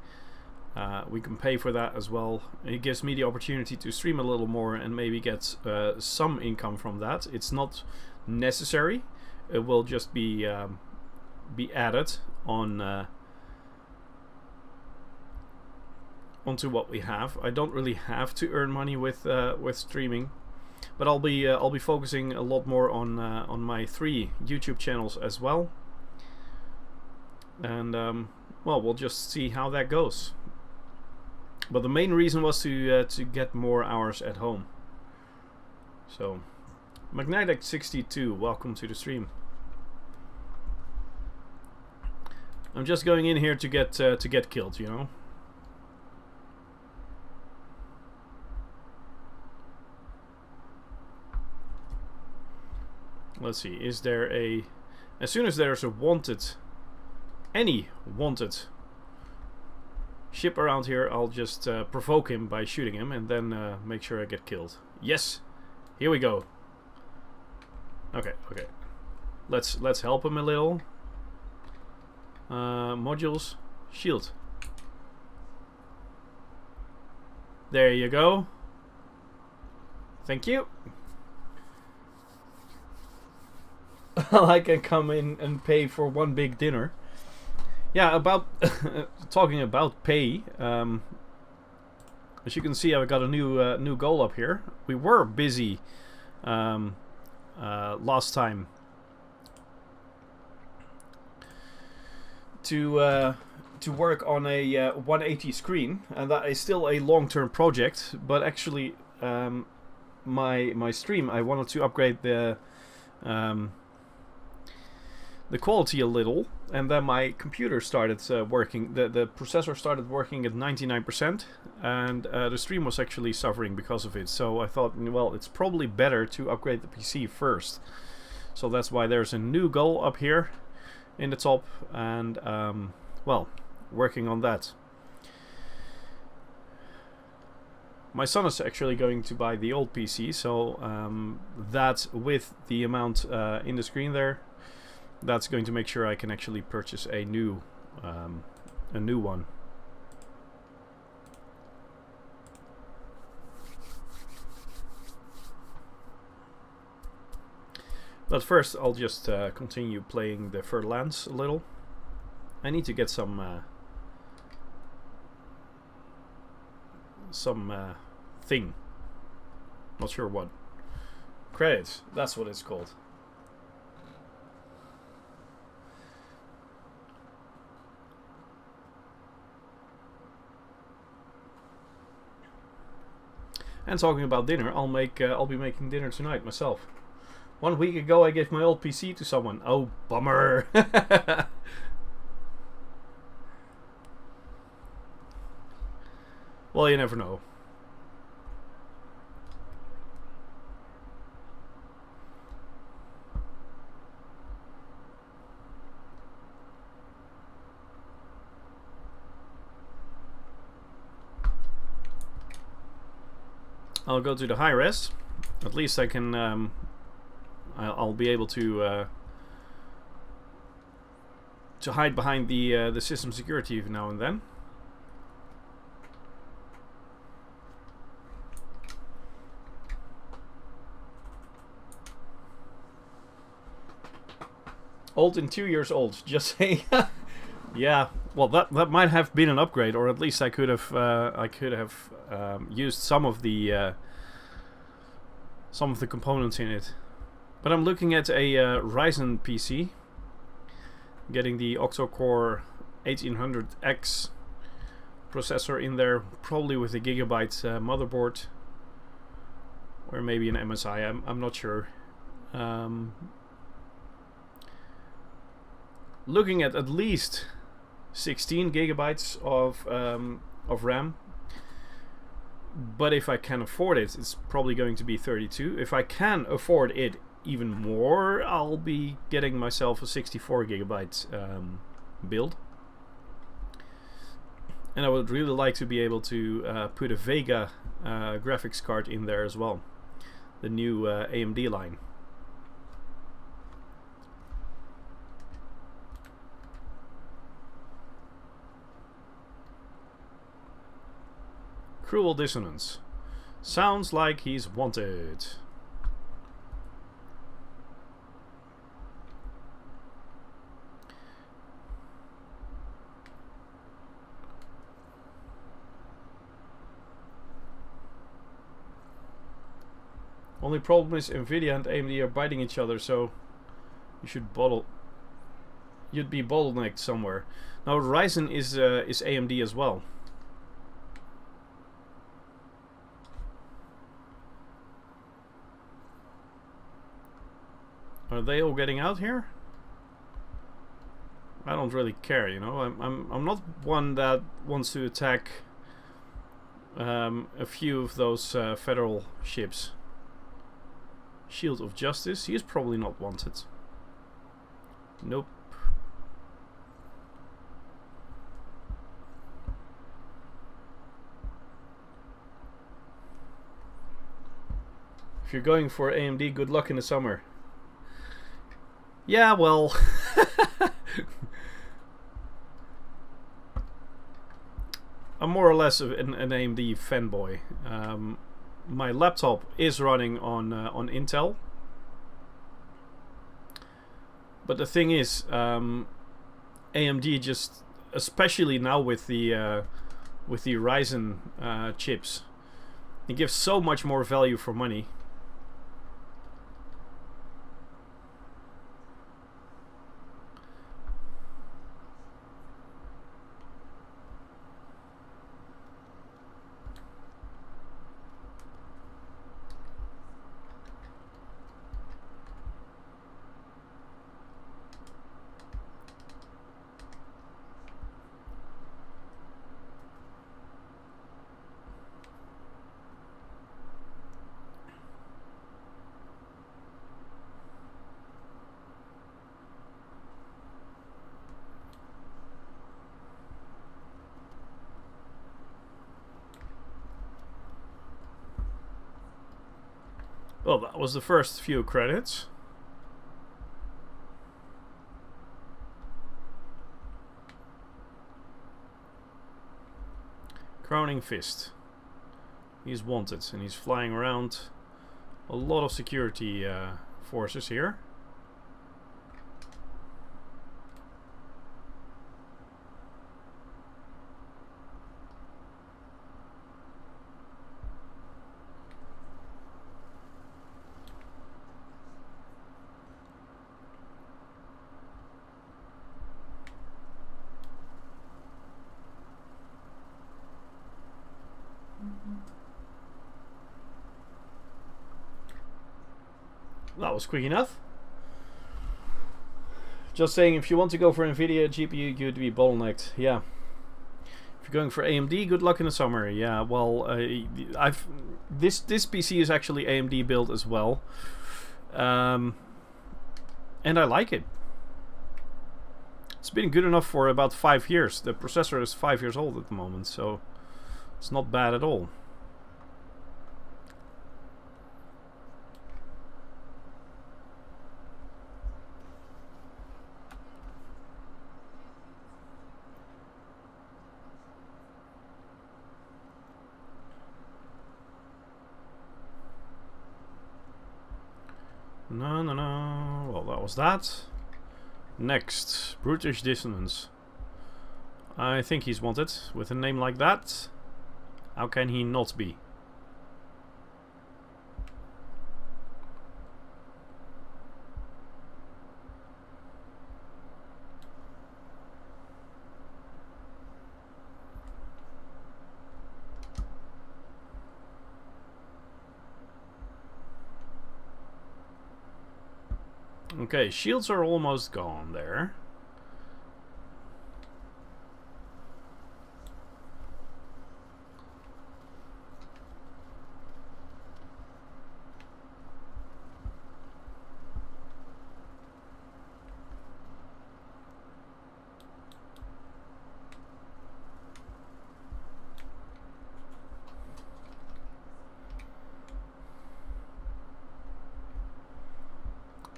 we can pay for that as well. It gives me the opportunity to stream a little more and maybe get some income from that. It's not necessary. It will just be added on onto what we have. I don't really have to earn money with streaming, but I'll be focusing a lot more on my 3 YouTube channels as well. And well, we'll just see how that goes. But the main reason was to get more hours at home. So, Magnetic62, welcome to the stream. I'm just going in here to get killed, you know. Let's see. Is there a? As soon as there's a wanted, any wanted ship around here, I'll just provoke him by shooting him and then make sure I get killed. Yes, here we go. Okay, okay. Let's help him a little. Modules, shield. There you go. Thank you. I can come in and pay for one big dinner. Yeah, about talking about pay. As you can see, I've got a new goal up here. We were busy last time to work on a 180 screen, and that is still a long-term project. But actually, my stream, I wanted to upgrade the quality a little, and then my computer started working. The processor started working at 99%, and the stream was actually suffering because of it. So I thought, well, it's probably better to upgrade the PC first. So that's why there's a new goal up here in the top, and well, working on that. My son is actually going to buy the old PC, so that with the amount in the screen there, that's going to make sure I can actually purchase a new one. But first, I'll just continue playing the Fer-de-Lance a little. I need to get some thing. Not sure what. Credits. That's what it's called. And talking about dinner, I'll be making dinner tonight myself. 1 week ago, I gave my old PC to someone. Oh, bummer. Well, you never know. I'll go to the high res. At least I can. I'll be able to hide behind the system security now and then. Old and 2 years old. Just saying. Yeah. Well, that might have been an upgrade, or at least I could have used some of the components in it. But I'm looking at a Ryzen PC, getting the octa-core 1800X processor in there, probably with a Gigabyte motherboard, or maybe an MSI. I'm not sure. Looking at least 16 gigabytes of RAM. But if I can afford it, it's probably going to be 32. If I can afford it even more, I'll be getting myself a 64 gigabyte build. And I would really like to be able to put a Vega graphics card in there as well. The new AMD line. Cruel dissonance. Sounds like he's wanted. Only problem is Nvidia and AMD are biting each other, so you'd be bottlenecked somewhere. Now Ryzen is AMD as well. Are they all getting out here? I don't really care, you know. I'm not one that wants to attack a few of those federal ships. Shield of Justice. He is probably not wanted. Nope. If you're going for AMD, good luck in the summer. Yeah, well... I'm more or less an AMD fanboy. My laptop is running on Intel, but the thing is, AMD just, especially now with the Ryzen chips, it gives so much more value for money. Well, that was the first few credits. Crowning Fist. He's wanted and he's flying around. A lot of security forces here. That was quick enough. Just saying, if you want to go for Nvidia GPU, you'd be bottlenecked. Yeah. If you're going for AMD, good luck in the summer. Yeah. Well, this PC is actually AMD built as well, and I like it. It's been good enough for about 5 years. The processor is 5 years old at the moment, so it's not bad at all. No. Well, that was that. Next, Brutish Dissonance. I think he's wanted. With a name like that, how can he not be? Okay, shields are almost gone there.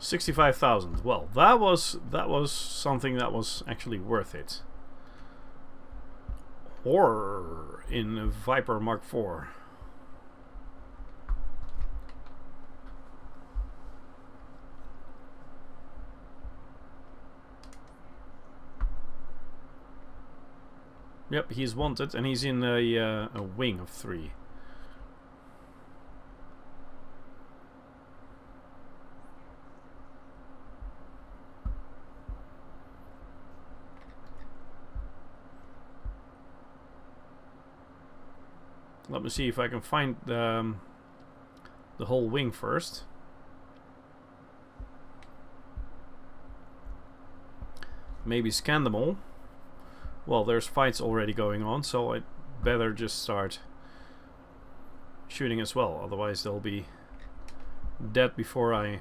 65,000. Well, that was something that was actually worth it. Or in Viper Mark IV. Yep, he's wanted, and he's in a wing of 3. Let me see if I can find the whole wing first. Maybe scan them all. Well, there's fights already going on, so I'd better just start shooting as well. Otherwise they'll be dead before I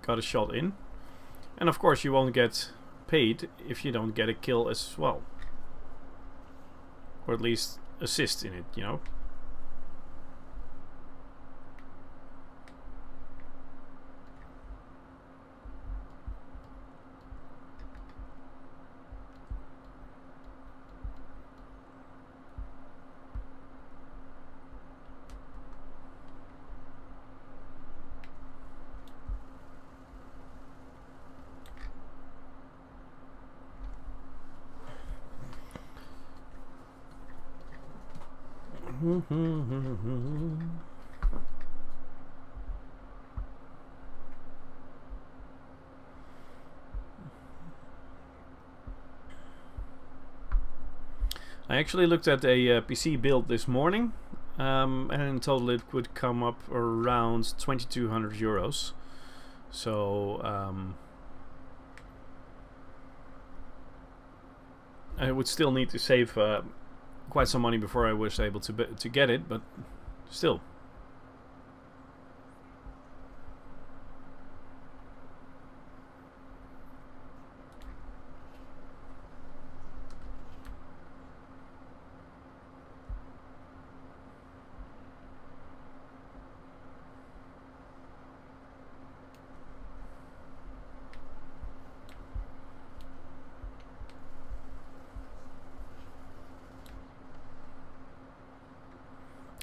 got a shot in. And of course you won't get paid if you don't get a kill as well. Or at least assist in it, you know. I actually looked at a PC build this morning, and in total it would come up around 2,200 euros. So I would still need to save quite some money before I was able to get it, but still.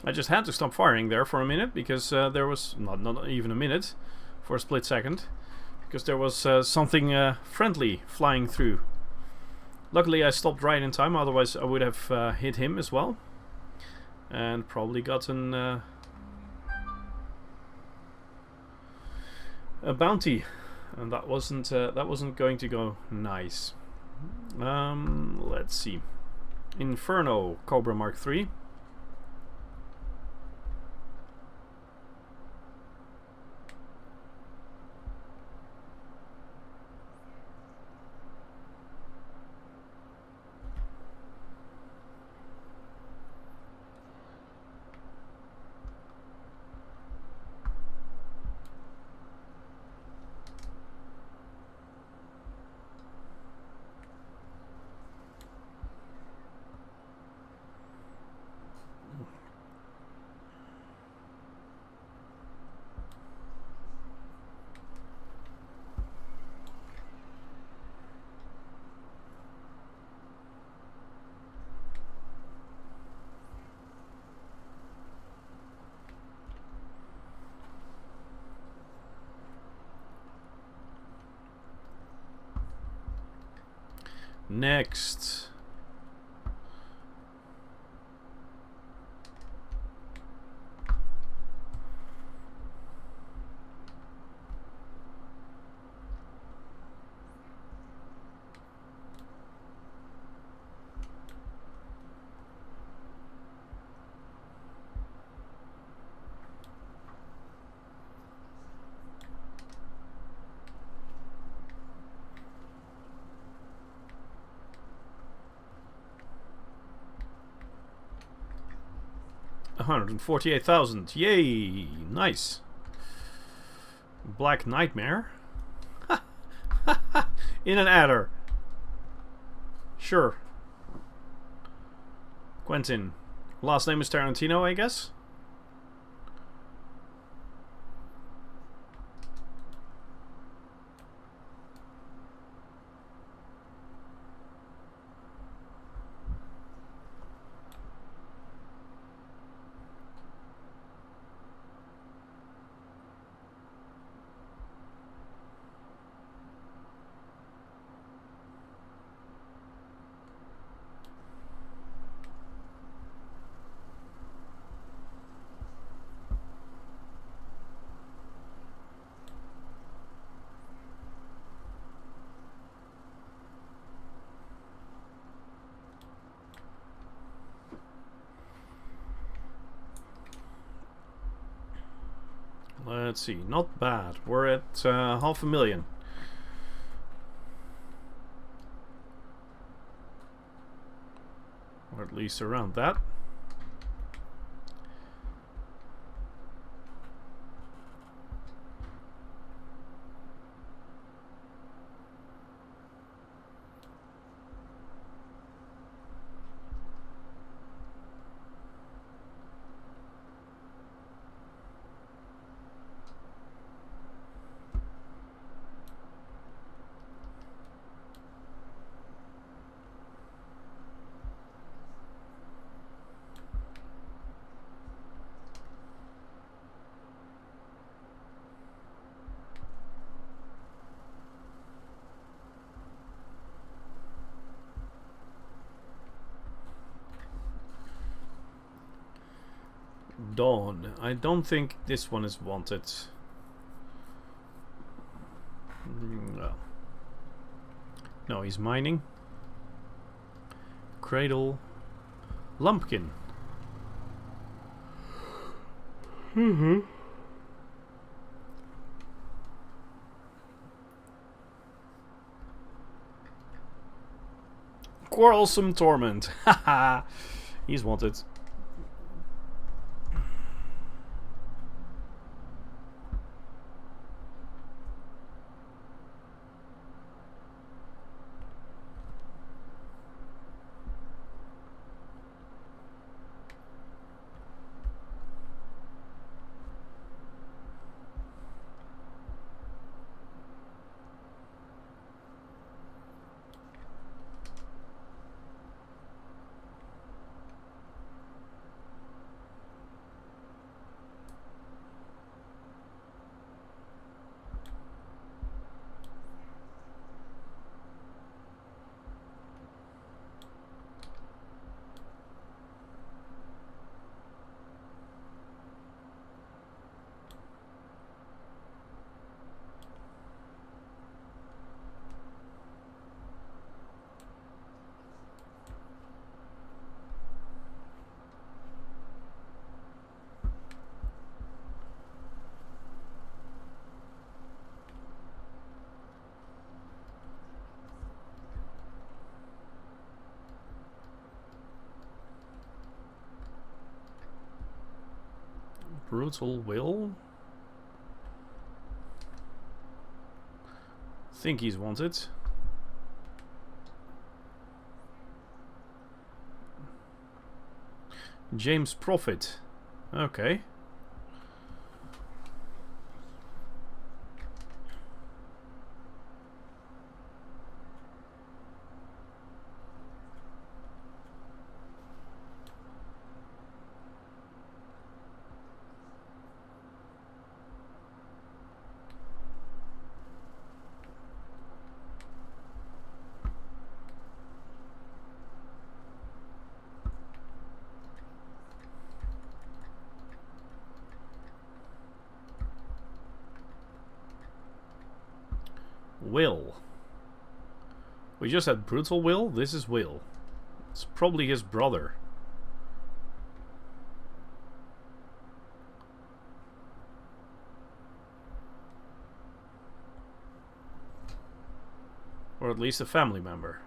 I just had to stop firing there for a minute because there was not even a minute, for a split second, because there was something friendly flying through. Luckily I stopped right in time, otherwise I would have hit him as well and probably gotten a bounty, and that wasn't going to go nice. Let's see. Inferno Cobra Mark III. Next. $148,000. Yay! Nice. Black Nightmare. In an adder. Sure. Quentin. Last name is Tarantino, I guess. let's see, not bad. We're at 500,000. Or at least around that. Dawn. I don't think this one is wanted. No. No, he's mining. Cradle. Lumpkin. Quarrelsome Torment. Haha. He's wanted. Brutal Will. Think he's wanted. James Prophet. Okay. Will. We just had Brutal Will. This is Will. It's probably his brother. Or at least a family member.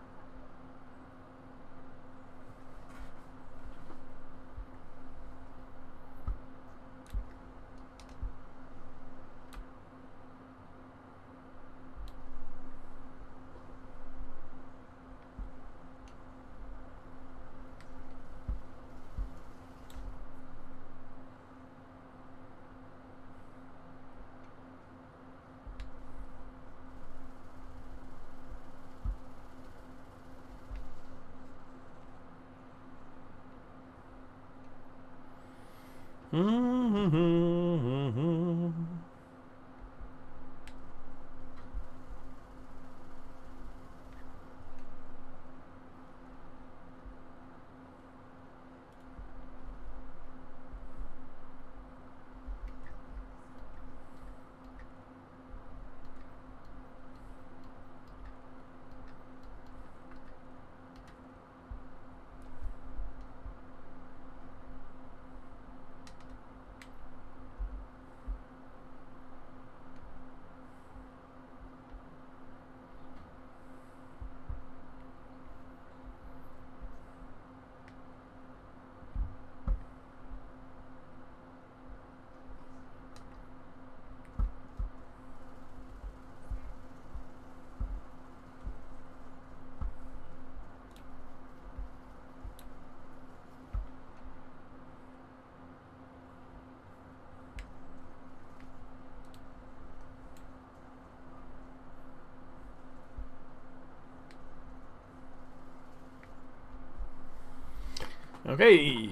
Okay,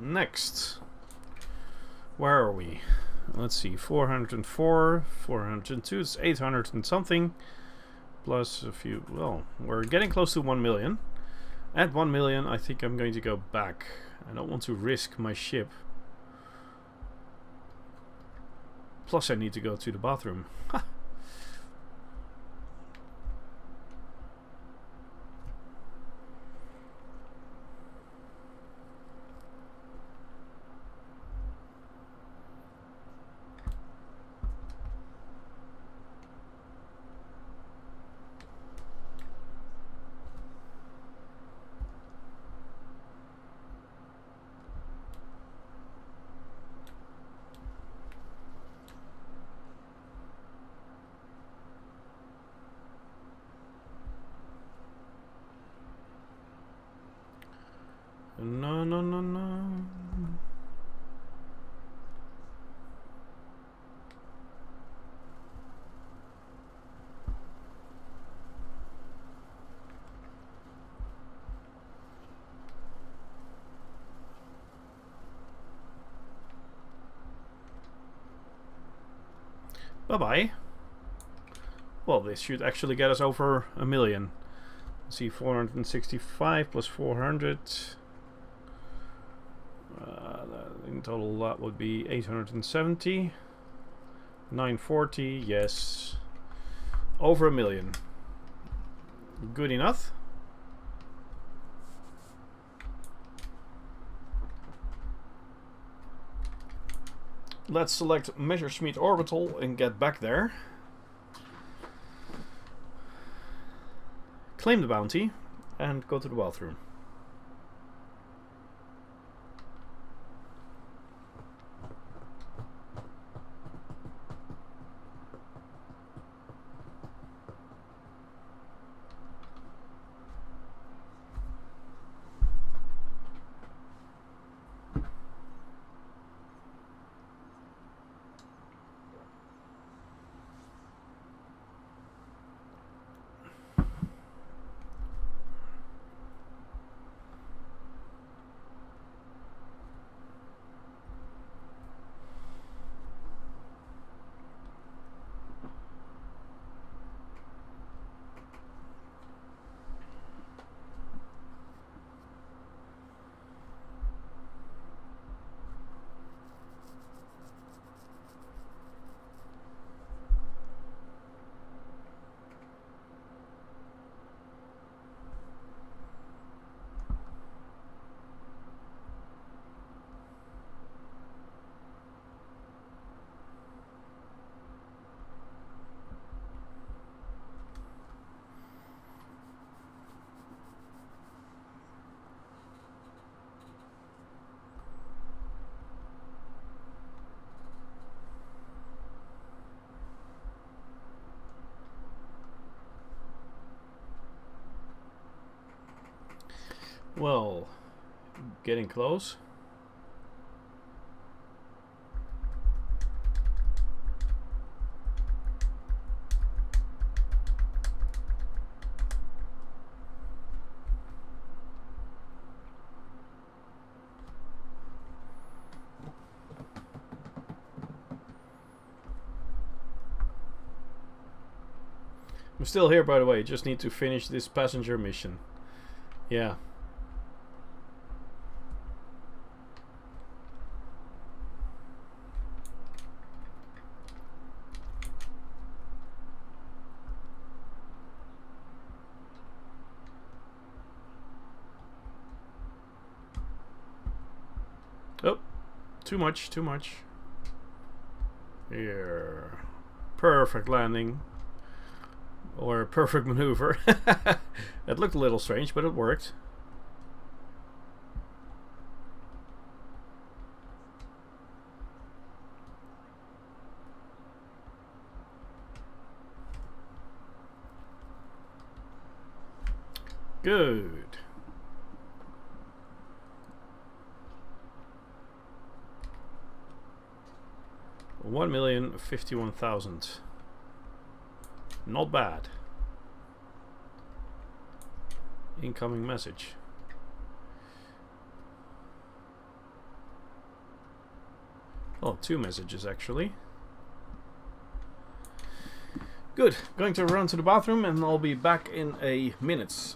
next. Where are we? Let's see, 404, 402, it's 800 and something. Plus a few, well, we're getting close to 1 million. At 1 million, I think I'm going to go back. I don't want to risk my ship. Plus I need to go to the bathroom. Ha! No, no, no, no. Bye-bye. Well, this should actually get us over 1 million. Let's see, 465 plus 400. In total, that would be 870. 940, yes. Over 1 million. Good enough. Let's select Messerschmitt Orbital and get back there. Claim the bounty and go to the bathroom. Well, getting close. I'm still here, by the way, just need to finish this passenger mission. Yeah. Oh, too much, too much. Here. Perfect landing. Or perfect maneuver. It looked a little strange, but it worked. Good. $1,051,000. Not bad. Incoming message. Oh, 2 messages actually. Good. Going to run to the bathroom and I'll be back in a minute.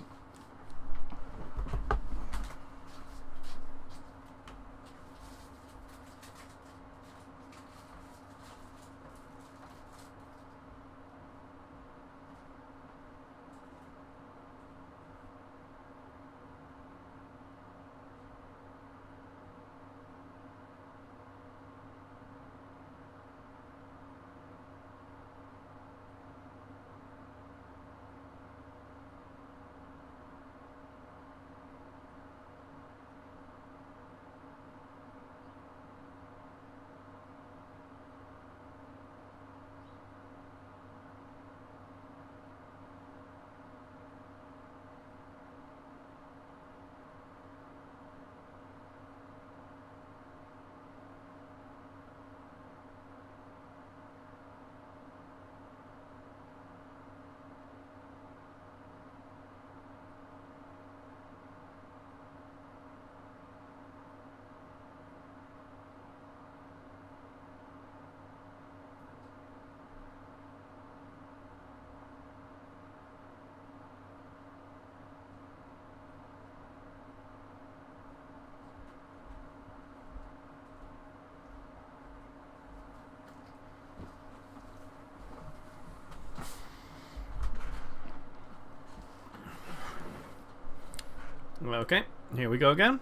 Okay, here we go again.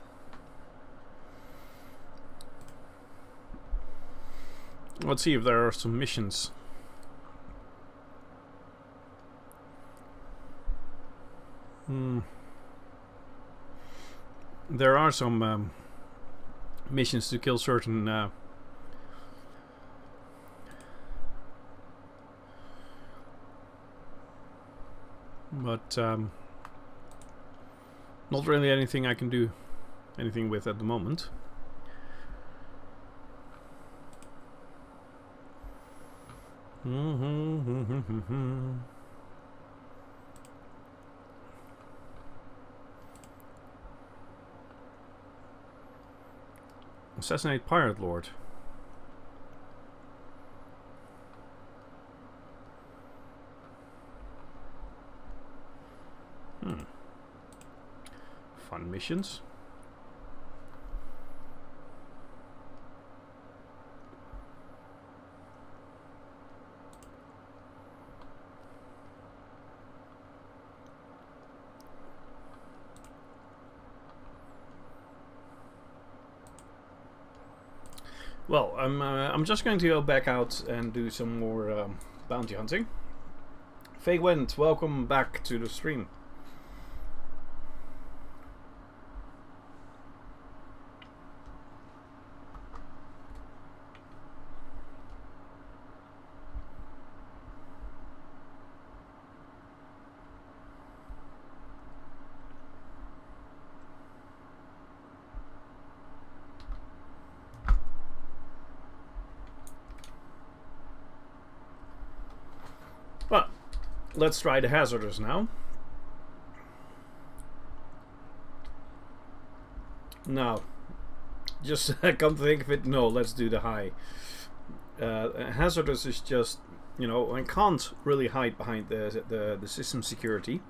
Let's see if there are some missions. There are some missions to kill certain but not really anything I can do anything with at the moment. Assassinate Pirate Lord. Fun missions. Well, I'm just going to go back out and do some more bounty hunting. Fake Wind, welcome back to the stream. Well, let's try the hazardous now. No, just come to think of it, no, let's do the high. Hazardous is just, you know, I can't really hide behind the system security.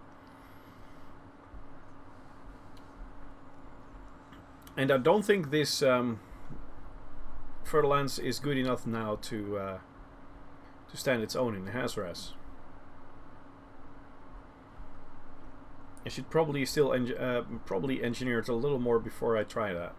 And I don't think this Fer-de-Lance is good enough now to stand its own in HazRes. I should probably still probably engineer it a little more before I try that.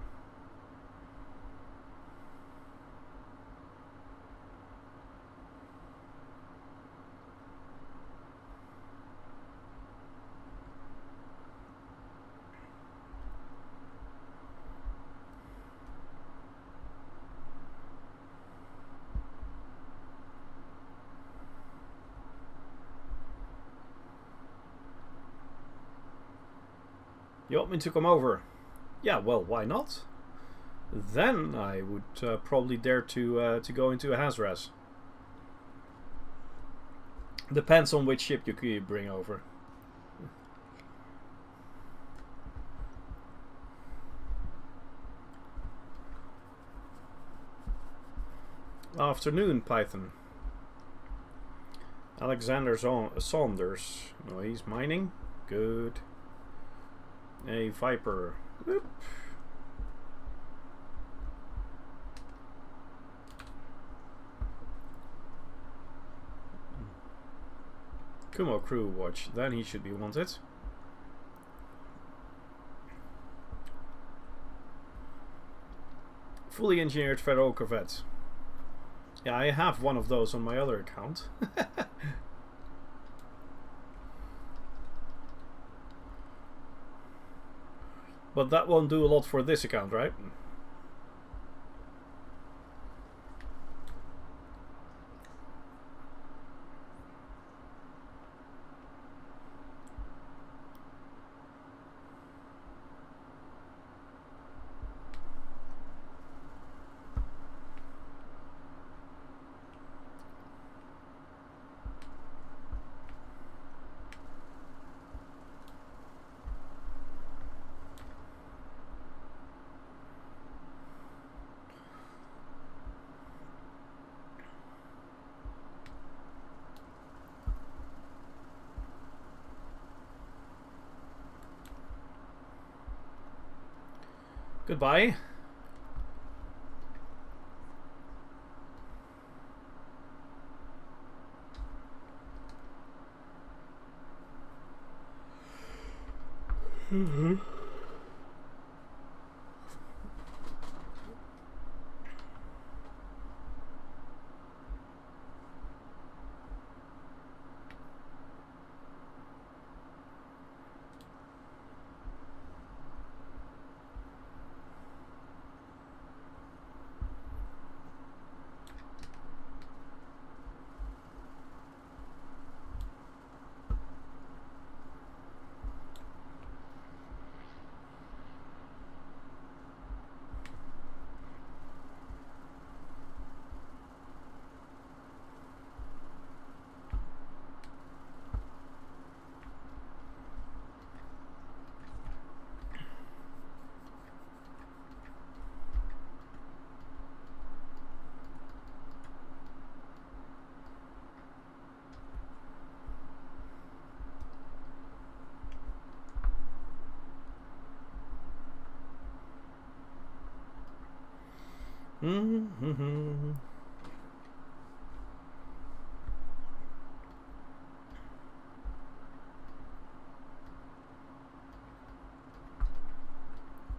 You want me to come over? Yeah, well, why not? Then I would probably dare to go into a HazRes. Depends on which ship you bring over. Afternoon, Python. Alexander Saunders. No, he's mining. Good. A Viper. Whoop. Kumo Crew Watch. Then he should be wanted. Fully engineered Federal Corvette. Yeah, I have one of those on my other account. But that won't do a lot for this account, right? Goodbye.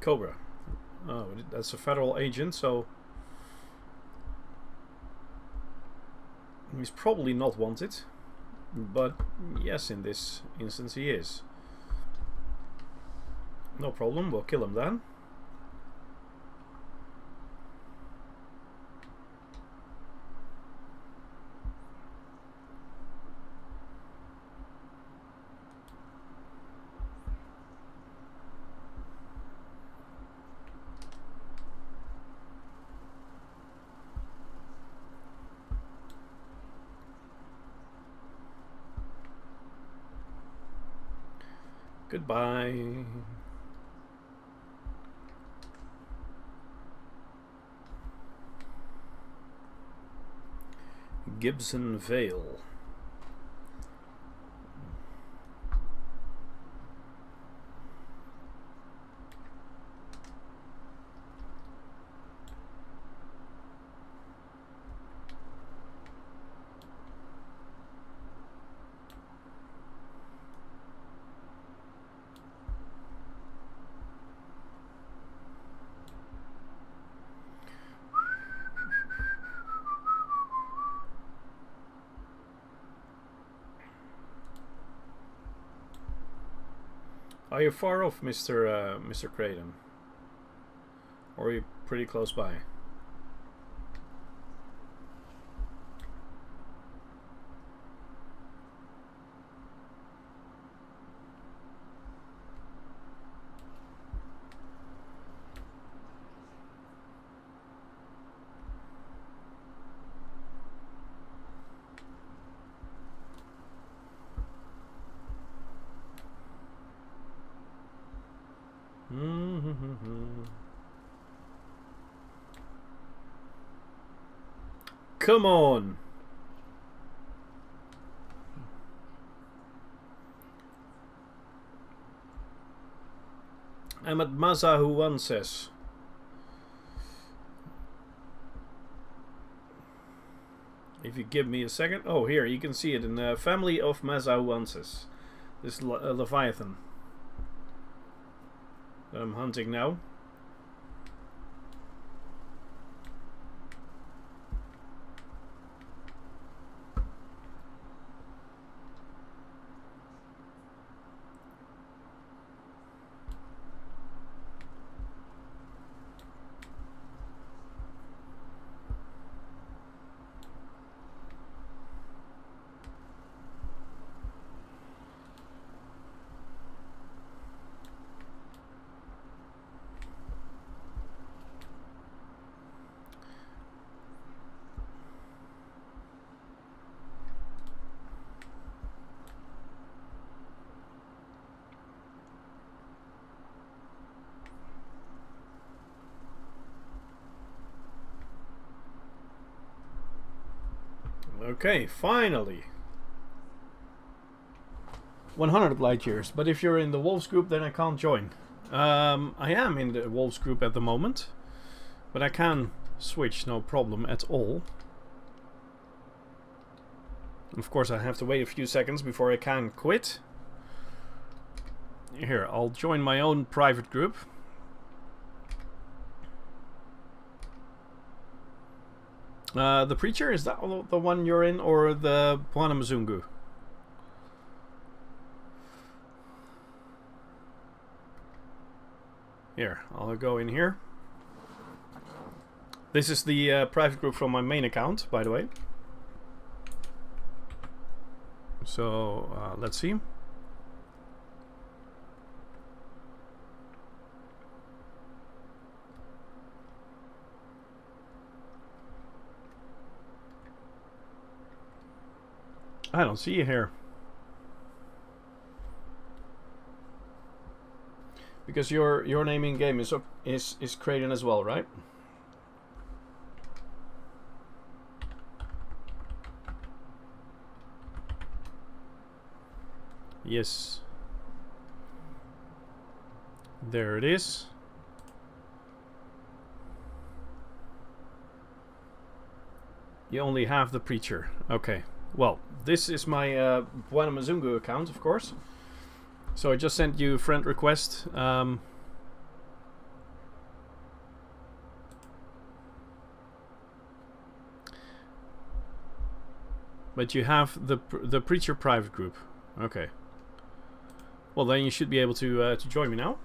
Cobra. Oh, that's a federal agent, so he's probably not wanted. But yes, in this instance he is. No problem, we'll kill him then. Goodbye. Gibson Vale. Are you far off, Mr. Creighton? Or are you pretty close by? come on. I'm at Mazahuan says. If you give me a second. Oh, here, you can see it in the family of Mazahuanses. This Leviathan that I'm hunting now. Okay, finally. 100 light years, but if you're in the Wolves group, then I can't join. I am in the Wolves group at the moment, but I can switch, no problem at all. Of course, I have to wait a few seconds before I can quit. Here, I'll join my own private group. The Preacher, is that the one you're in, or the Bwana-Mzungu? Here, I'll go in here. This is the private group from my main account, by the way. So, let's see. I don't see you here. Because your name in game is Kraden as well, right? Yes. There it is. You only have the Preacher. Okay. Well, this is my Bwana-Mzungu account, of course. So I just sent you a friend request. But you have the Preacher private group. Okay. Well, then you should be able to join me now.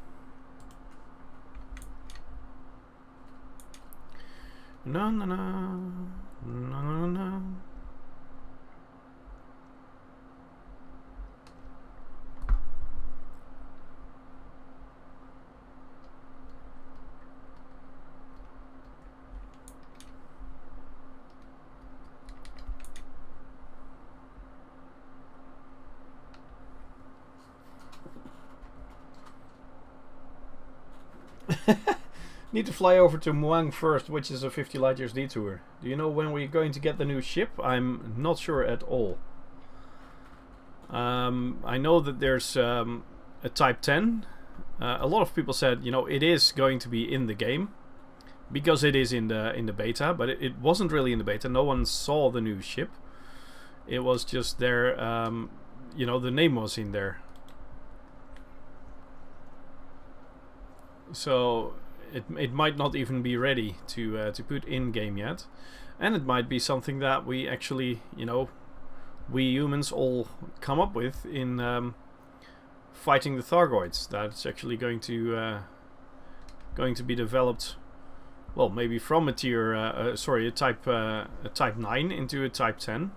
No, no, no, no, no, no. Need to fly over to Muang first, which is a 50 light years detour. Do you know when we're going to get the new ship? I'm not sure at all. I know that there's a Type 10. A lot of people said, you know, it is going to be in the game because it is in the beta, but it wasn't really in the beta. No one saw the new ship. It was just there. You know, the name was in there. So it might not even be ready to put in game yet, and it might be something that we actually, you know, we humans all come up with in fighting the Thargoids. That's actually going to be developed. Well, maybe from a tier, a Type 9 into a Type 10,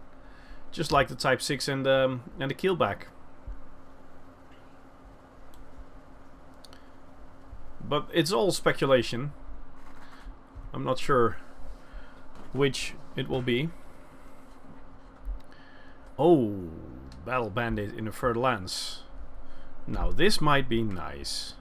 just like the Type 6 and the Keelback. But it's all speculation. I'm not sure which it will be. Oh, Battle Bandit in the Fer-de-Lance. Now this might be nice.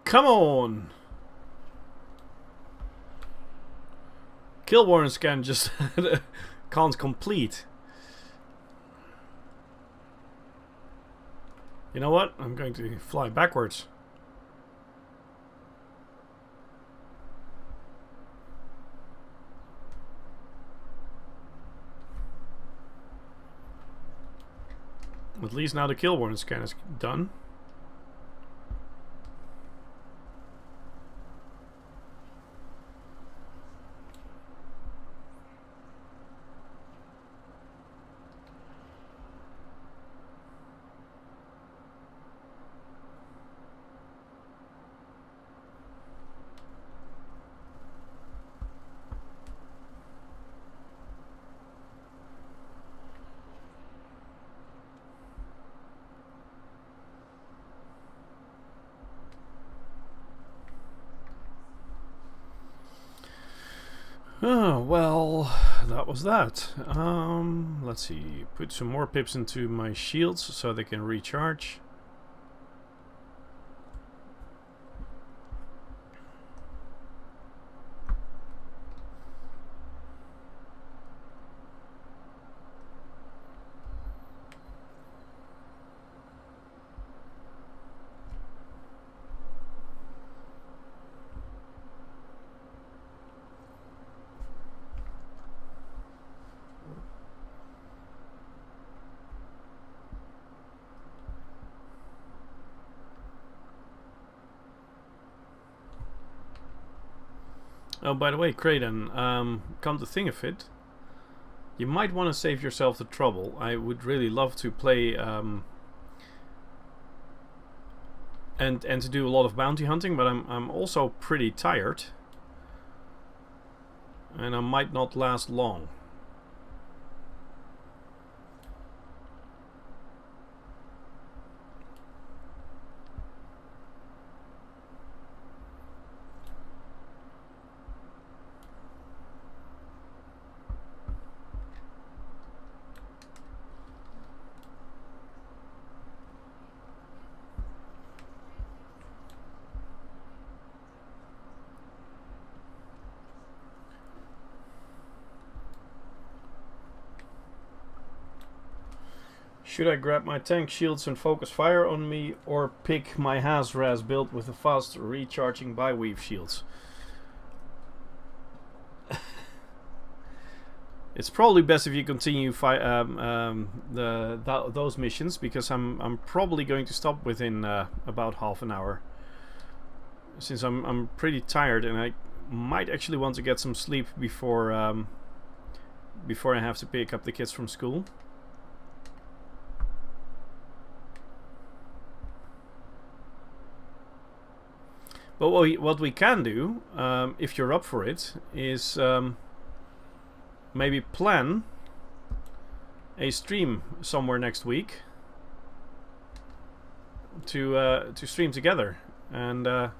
Come on! Kill warrant scan just can't complete. You know what? I'm going to fly backwards. At least now the kill warrant scan is done. Oh, well, that was that. Let's see. Put some more pips into my shields so they can recharge. Oh, by the way, Kraden, come to think of it, you might want to save yourself the trouble. I would really love to play and to do a lot of bounty hunting, but I'm also pretty tired, and I might not last long. Should I grab my tank shields and focus fire on me, or pick my Hazraz build with the fast recharging bi-weave shields? It's probably best if you continue those missions, because I'm probably going to stop within about half an hour, since I'm pretty tired and I might actually want to get some sleep before I have to pick up the kids from school. But what we can do, if you're up for it, is maybe plan a stream somewhere next week to stream together, and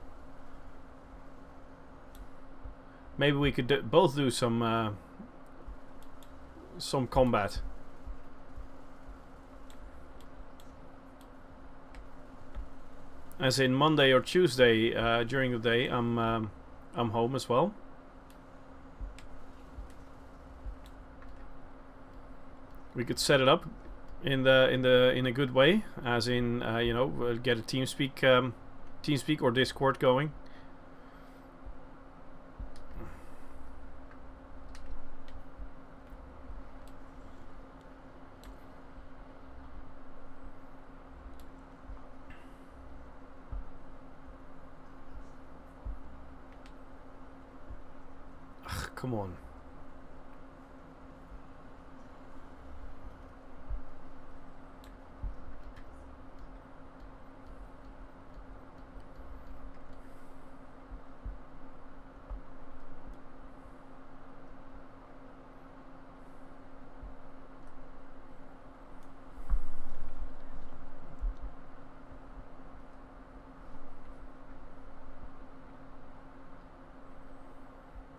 maybe we could both do some combat. As in Monday or Tuesday during the day, I'm home as well. We could set it up in a good way, as in you know, get a TeamSpeak or Discord going. Come on.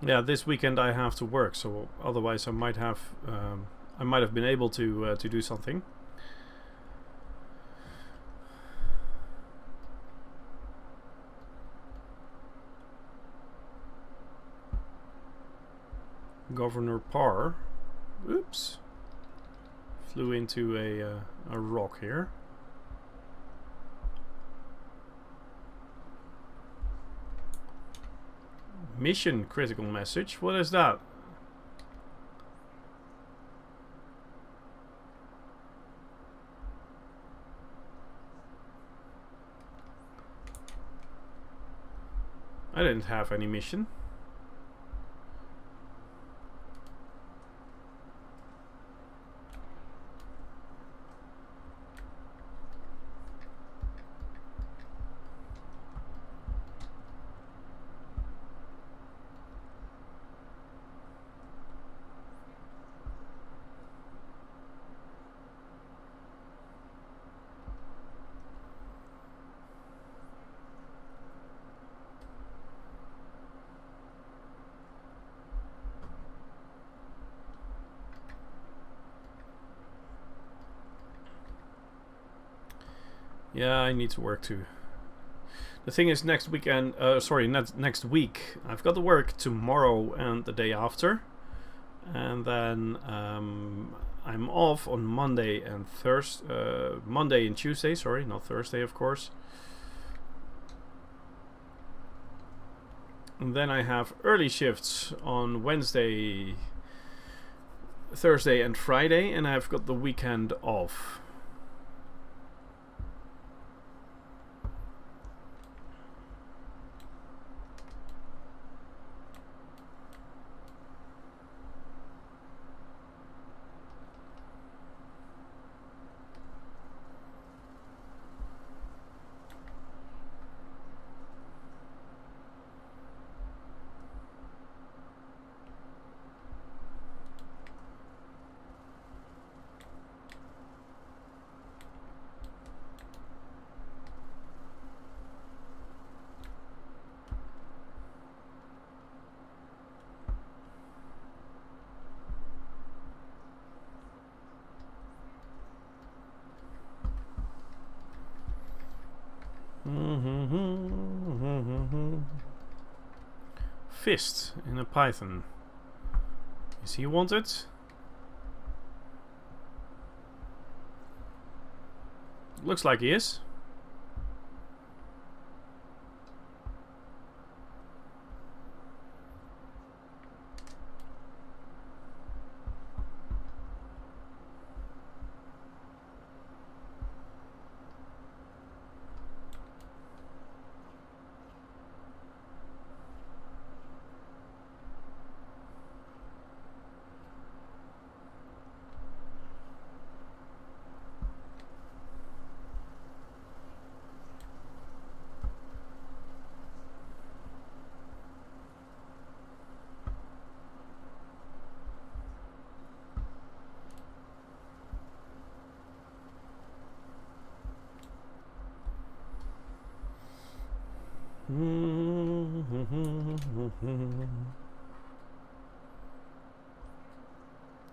Yeah, this weekend I have to work, so otherwise I might have been able to do something. Governor Parr. Oops. Flew into a rock here. Mission critical message. What is that? I didn't have any mission. Yeah, I need to work too. The thing is, next weekend, next week, I've got to work tomorrow and the day after, and then I'm off on Monday and Monday and Tuesday. Sorry, not Thursday, of course. And then I have early shifts on Wednesday, Thursday, and Friday, and I've got the weekend off. Fist in a Python. Is he wanted? Looks like he is.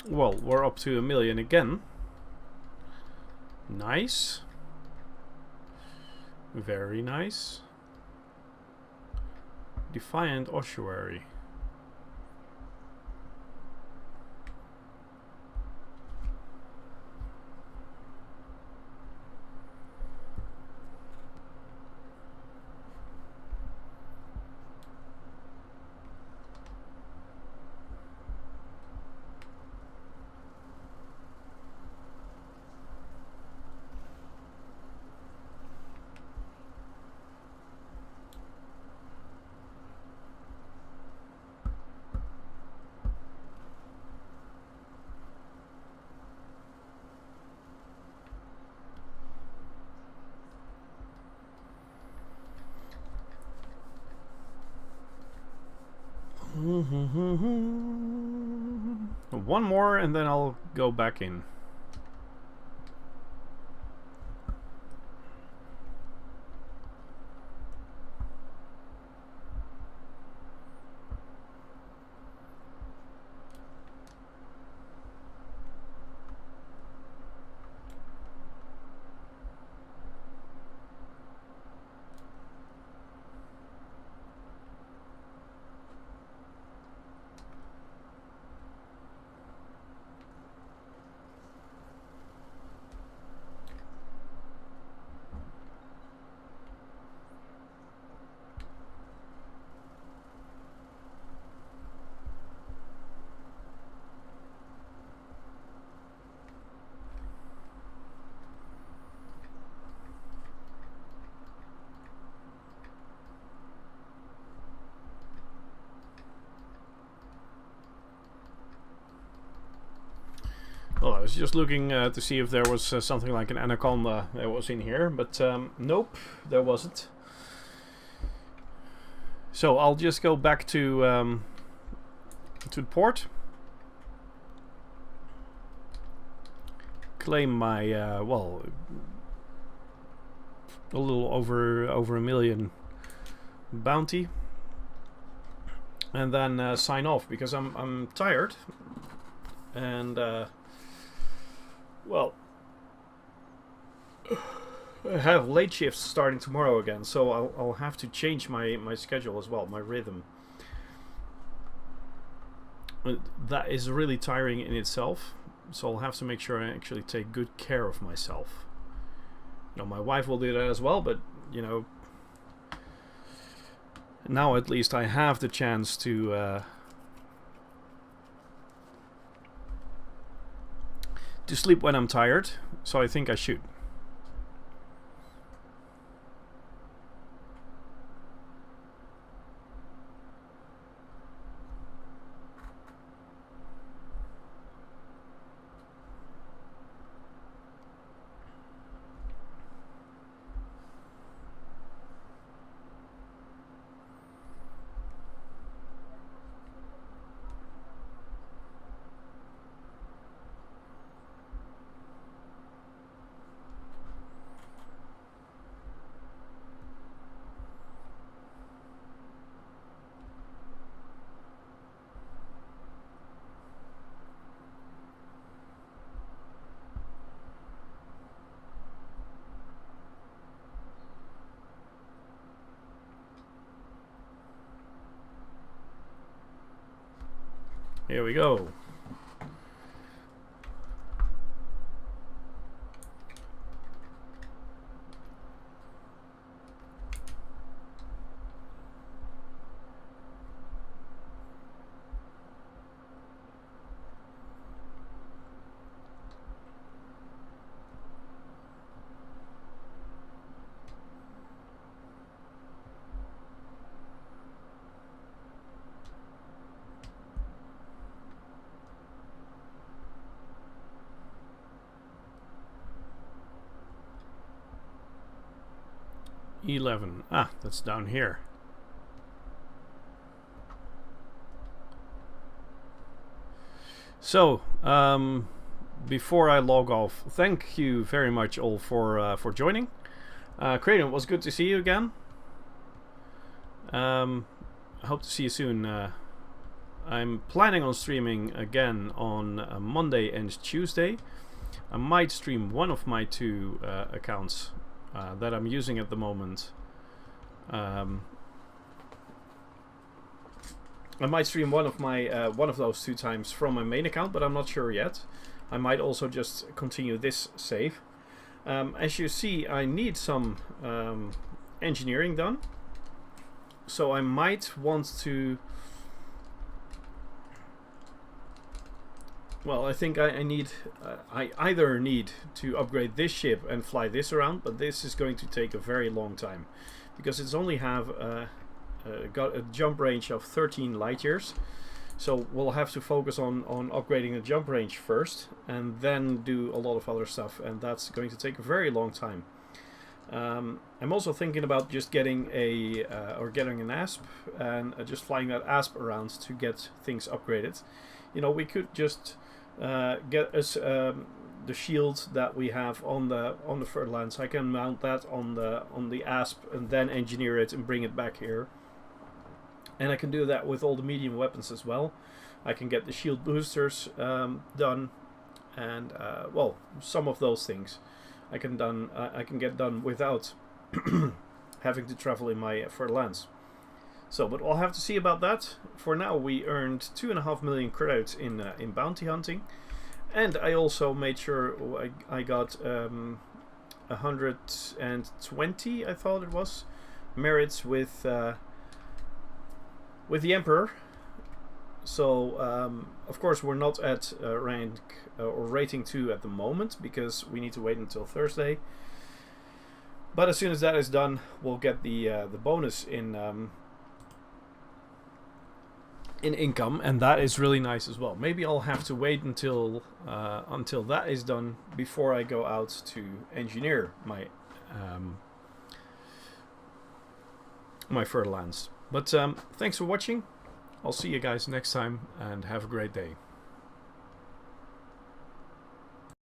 Well, we're up to 1 million again. Nice. Very nice. Defiant Ossuary. One more and then I'll go back in. was just looking to see if there was something like an Anaconda that was in here, but nope, there wasn't. So I'll just go back to the port, claim my well, a little over a million bounty, and then sign off because I'm tired, and well, I have late shifts starting tomorrow again, so I'll have to change my schedule as well, my rhythm. That is really tiring in itself, so I'll have to make sure I actually take good care of myself. You know, my wife will do that as well, but you know, now at least I have the chance to sleep when I'm tired, so I think I should. Here we go. E11. Ah, that's down here. So, before I log off, thank you very much all for joining. Kraden, it was good to see you again. I hope to see you soon. I'm planning on streaming again on Monday and Tuesday. I might stream one of my two accounts that I'm using at the moment. I might stream one of those 2 times from my main account, but I'm not sure yet. I might also just continue this save. As you see, I need some engineering done, so I might want to. Well, I think I either need to upgrade this ship and fly this around, but this is going to take a very long time because it's only got a jump range of 13 light years. So we'll have to focus on upgrading the jump range first and then do a lot of other stuff, and that's going to take a very long time. I'm also thinking about just getting getting an ASP and just flying that ASP around to get things upgraded. You know, we could just get us the shield that we have on the Fer-de-Lance. I can mount that on the ASP and then engineer it and bring it back here. And I can do that with all the medium weapons as well. I can get the shield boosters done, and well, some of those things I can get done without having to travel in my Fer-de-Lance. So, but we'll have to see about that. For now, we earned 2.5 million credits in bounty hunting, and I also made sure I got 120, I thought it was, merits with the Emperor. So, of course, we're not at rank or rating 2 at the moment because we need to wait until Thursday. But as soon as that is done, we'll get the bonus in in income, and that is really nice as well. Maybe I'll have to wait until that is done before I go out to engineer my my Fer-de-Lance. But thanks for watching. I'll see you guys next time, and have a great day.